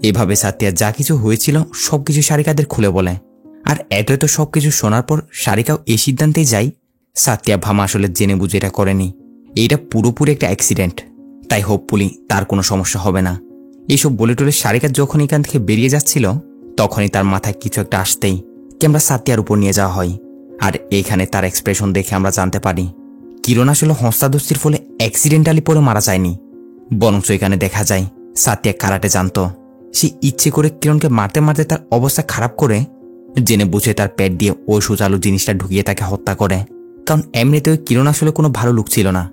এভাবে সাতিয়া যা কিছু হয়েছিল সবকিছু সারিকাদের খুলে বলে। আর এত সবকিছু শোনার পর সারিকাও এই সিদ্ধান্তেই যায় সাতিয়া ভামা আসলে জেনে বুঝে এটা করেনি, এইটা পুরোপুরি একটা অ্যাক্সিডেন্ট, তাই হোপফুলি তার কোনো সমস্যা হবে না। এইসব বলে টলে সারিকা যখন এখান থেকে বেরিয়ে যাচ্ছিল তখনই তার মাথায় কিছু একটা আসতেই ক্যামেরা সাতিয়ার উপর নিয়ে যাওয়া হয়। আর এইখানে তার এক্সপ্রেশন দেখে আমরা জানতে পারি কিরণ আসলে হস্তাদস্তির ফলে অ্যাক্সিডেন্টালি পরে মারা যায়নি, বরঞ্চ এখানে দেখা যায় সাতিয়া কারাটে জানত। সে ইচ্ছে করে কিরণকে মারতে মারতে তার অবস্থা খারাপ করে জেনে বুঝে তার পেট দিয়ে ওই সুচালু জিনিসটা ঢুকিয়ে তাকে হত্যা করে। কারণ এমনিতেও কিরণ আসলে কোনো ভালো লোক ছিল না,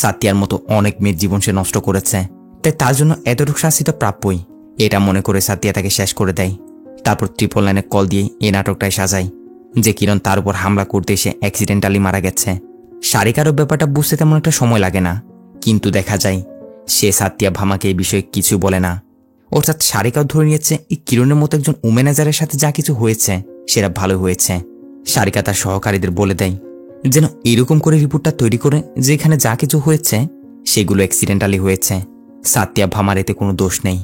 সাতিয়ার মতো অনেক মেয়ের জীবন সে নষ্ট করেছে, তাই তার জন্য এতটুকু শাস্তি তো প্রাপ্যই। এটা মনে করে সাতিয়া তাকে শেষ করে দেয়। তারপর 999 কল দিয়ে এই নাটকটাই সাজায় যে কিরণ তার উপর হামলা করতে এসে অ্যাক্সিডেন্টালি মারা গেছে। সারিকারও ব্যাপারটা বুঝতে তেমন একটা সময় লাগে না, কিন্তু দেখা যায় সে সাতিয়া ভামাকে এই বিষয়ে কিছু বলে না। অর্থাৎ সারিকাও ধরে নিয়েছে এই কিরণের মতো একজন ম্যানেজারের সাথে যা কিছু হয়েছে সেটা ভালো হয়েছে। সারিকা তার সহকারীদের বলে দেয় যেন এরকম করে রিপোর্টটা তৈরি করে যে এখানে যা কিছু হয়েছে সেগুলো অ্যাক্সিডেন্টালি হয়েছে, সাতিয়া ভামার এতে কোনো দোষ নেই।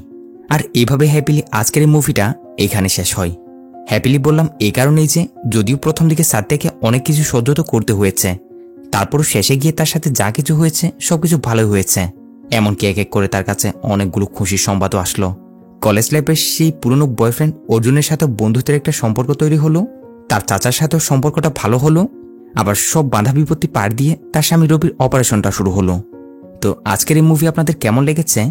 আর এভাবে হ্যাপিলি আজকের এই মুভিটা এখানে শেষ হয়। হ্যাপিলি বললাম এই কারণেই যে যদিও প্রথম দিকে সাত্যাকে অনেক কিছু সহ্য তো করতে হয়েছে, তারপরও শেষে গিয়ে তার সাথে যা কিছু হয়েছে সবকিছু ভালোই হয়েছে। এমনকি এক এক করে তার কাছে অনেকগুলো খুশির সংবাদও আসলো। কলেজ লাইফের সেই পুরনো বয়ফ্রেন্ড অর্জুনের সাথে বন্ধুত্বের একটা সম্পর্ক তৈরি হলো, তার চাচার সাথেও সম্পর্কটা ভালো হলো, আবার সব বাধা বিপত্তি পার দিয়ে তার স্বামী রবির অপারেশনটা শুরু হলো। তো আজকের এই মুভি আপনাদের কেমন লেগেছে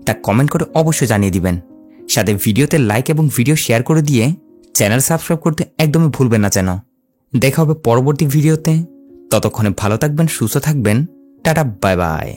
তা কমেন্ট করে অবশ্যই জানিয়ে দিবেন। সাথে ভিডিওতে লাইক এবং ভিডিও শেয়ার করে দিয়ে চ্যানেল সাবস্ক্রাইব করতে একদমই ভুলবেন না যেন। দেখা হবে পরবর্তী ভিডিওতে। ততক্ষণে ভালো থাকবেন, সুস্থ থাকবেন। Tata, bye bye.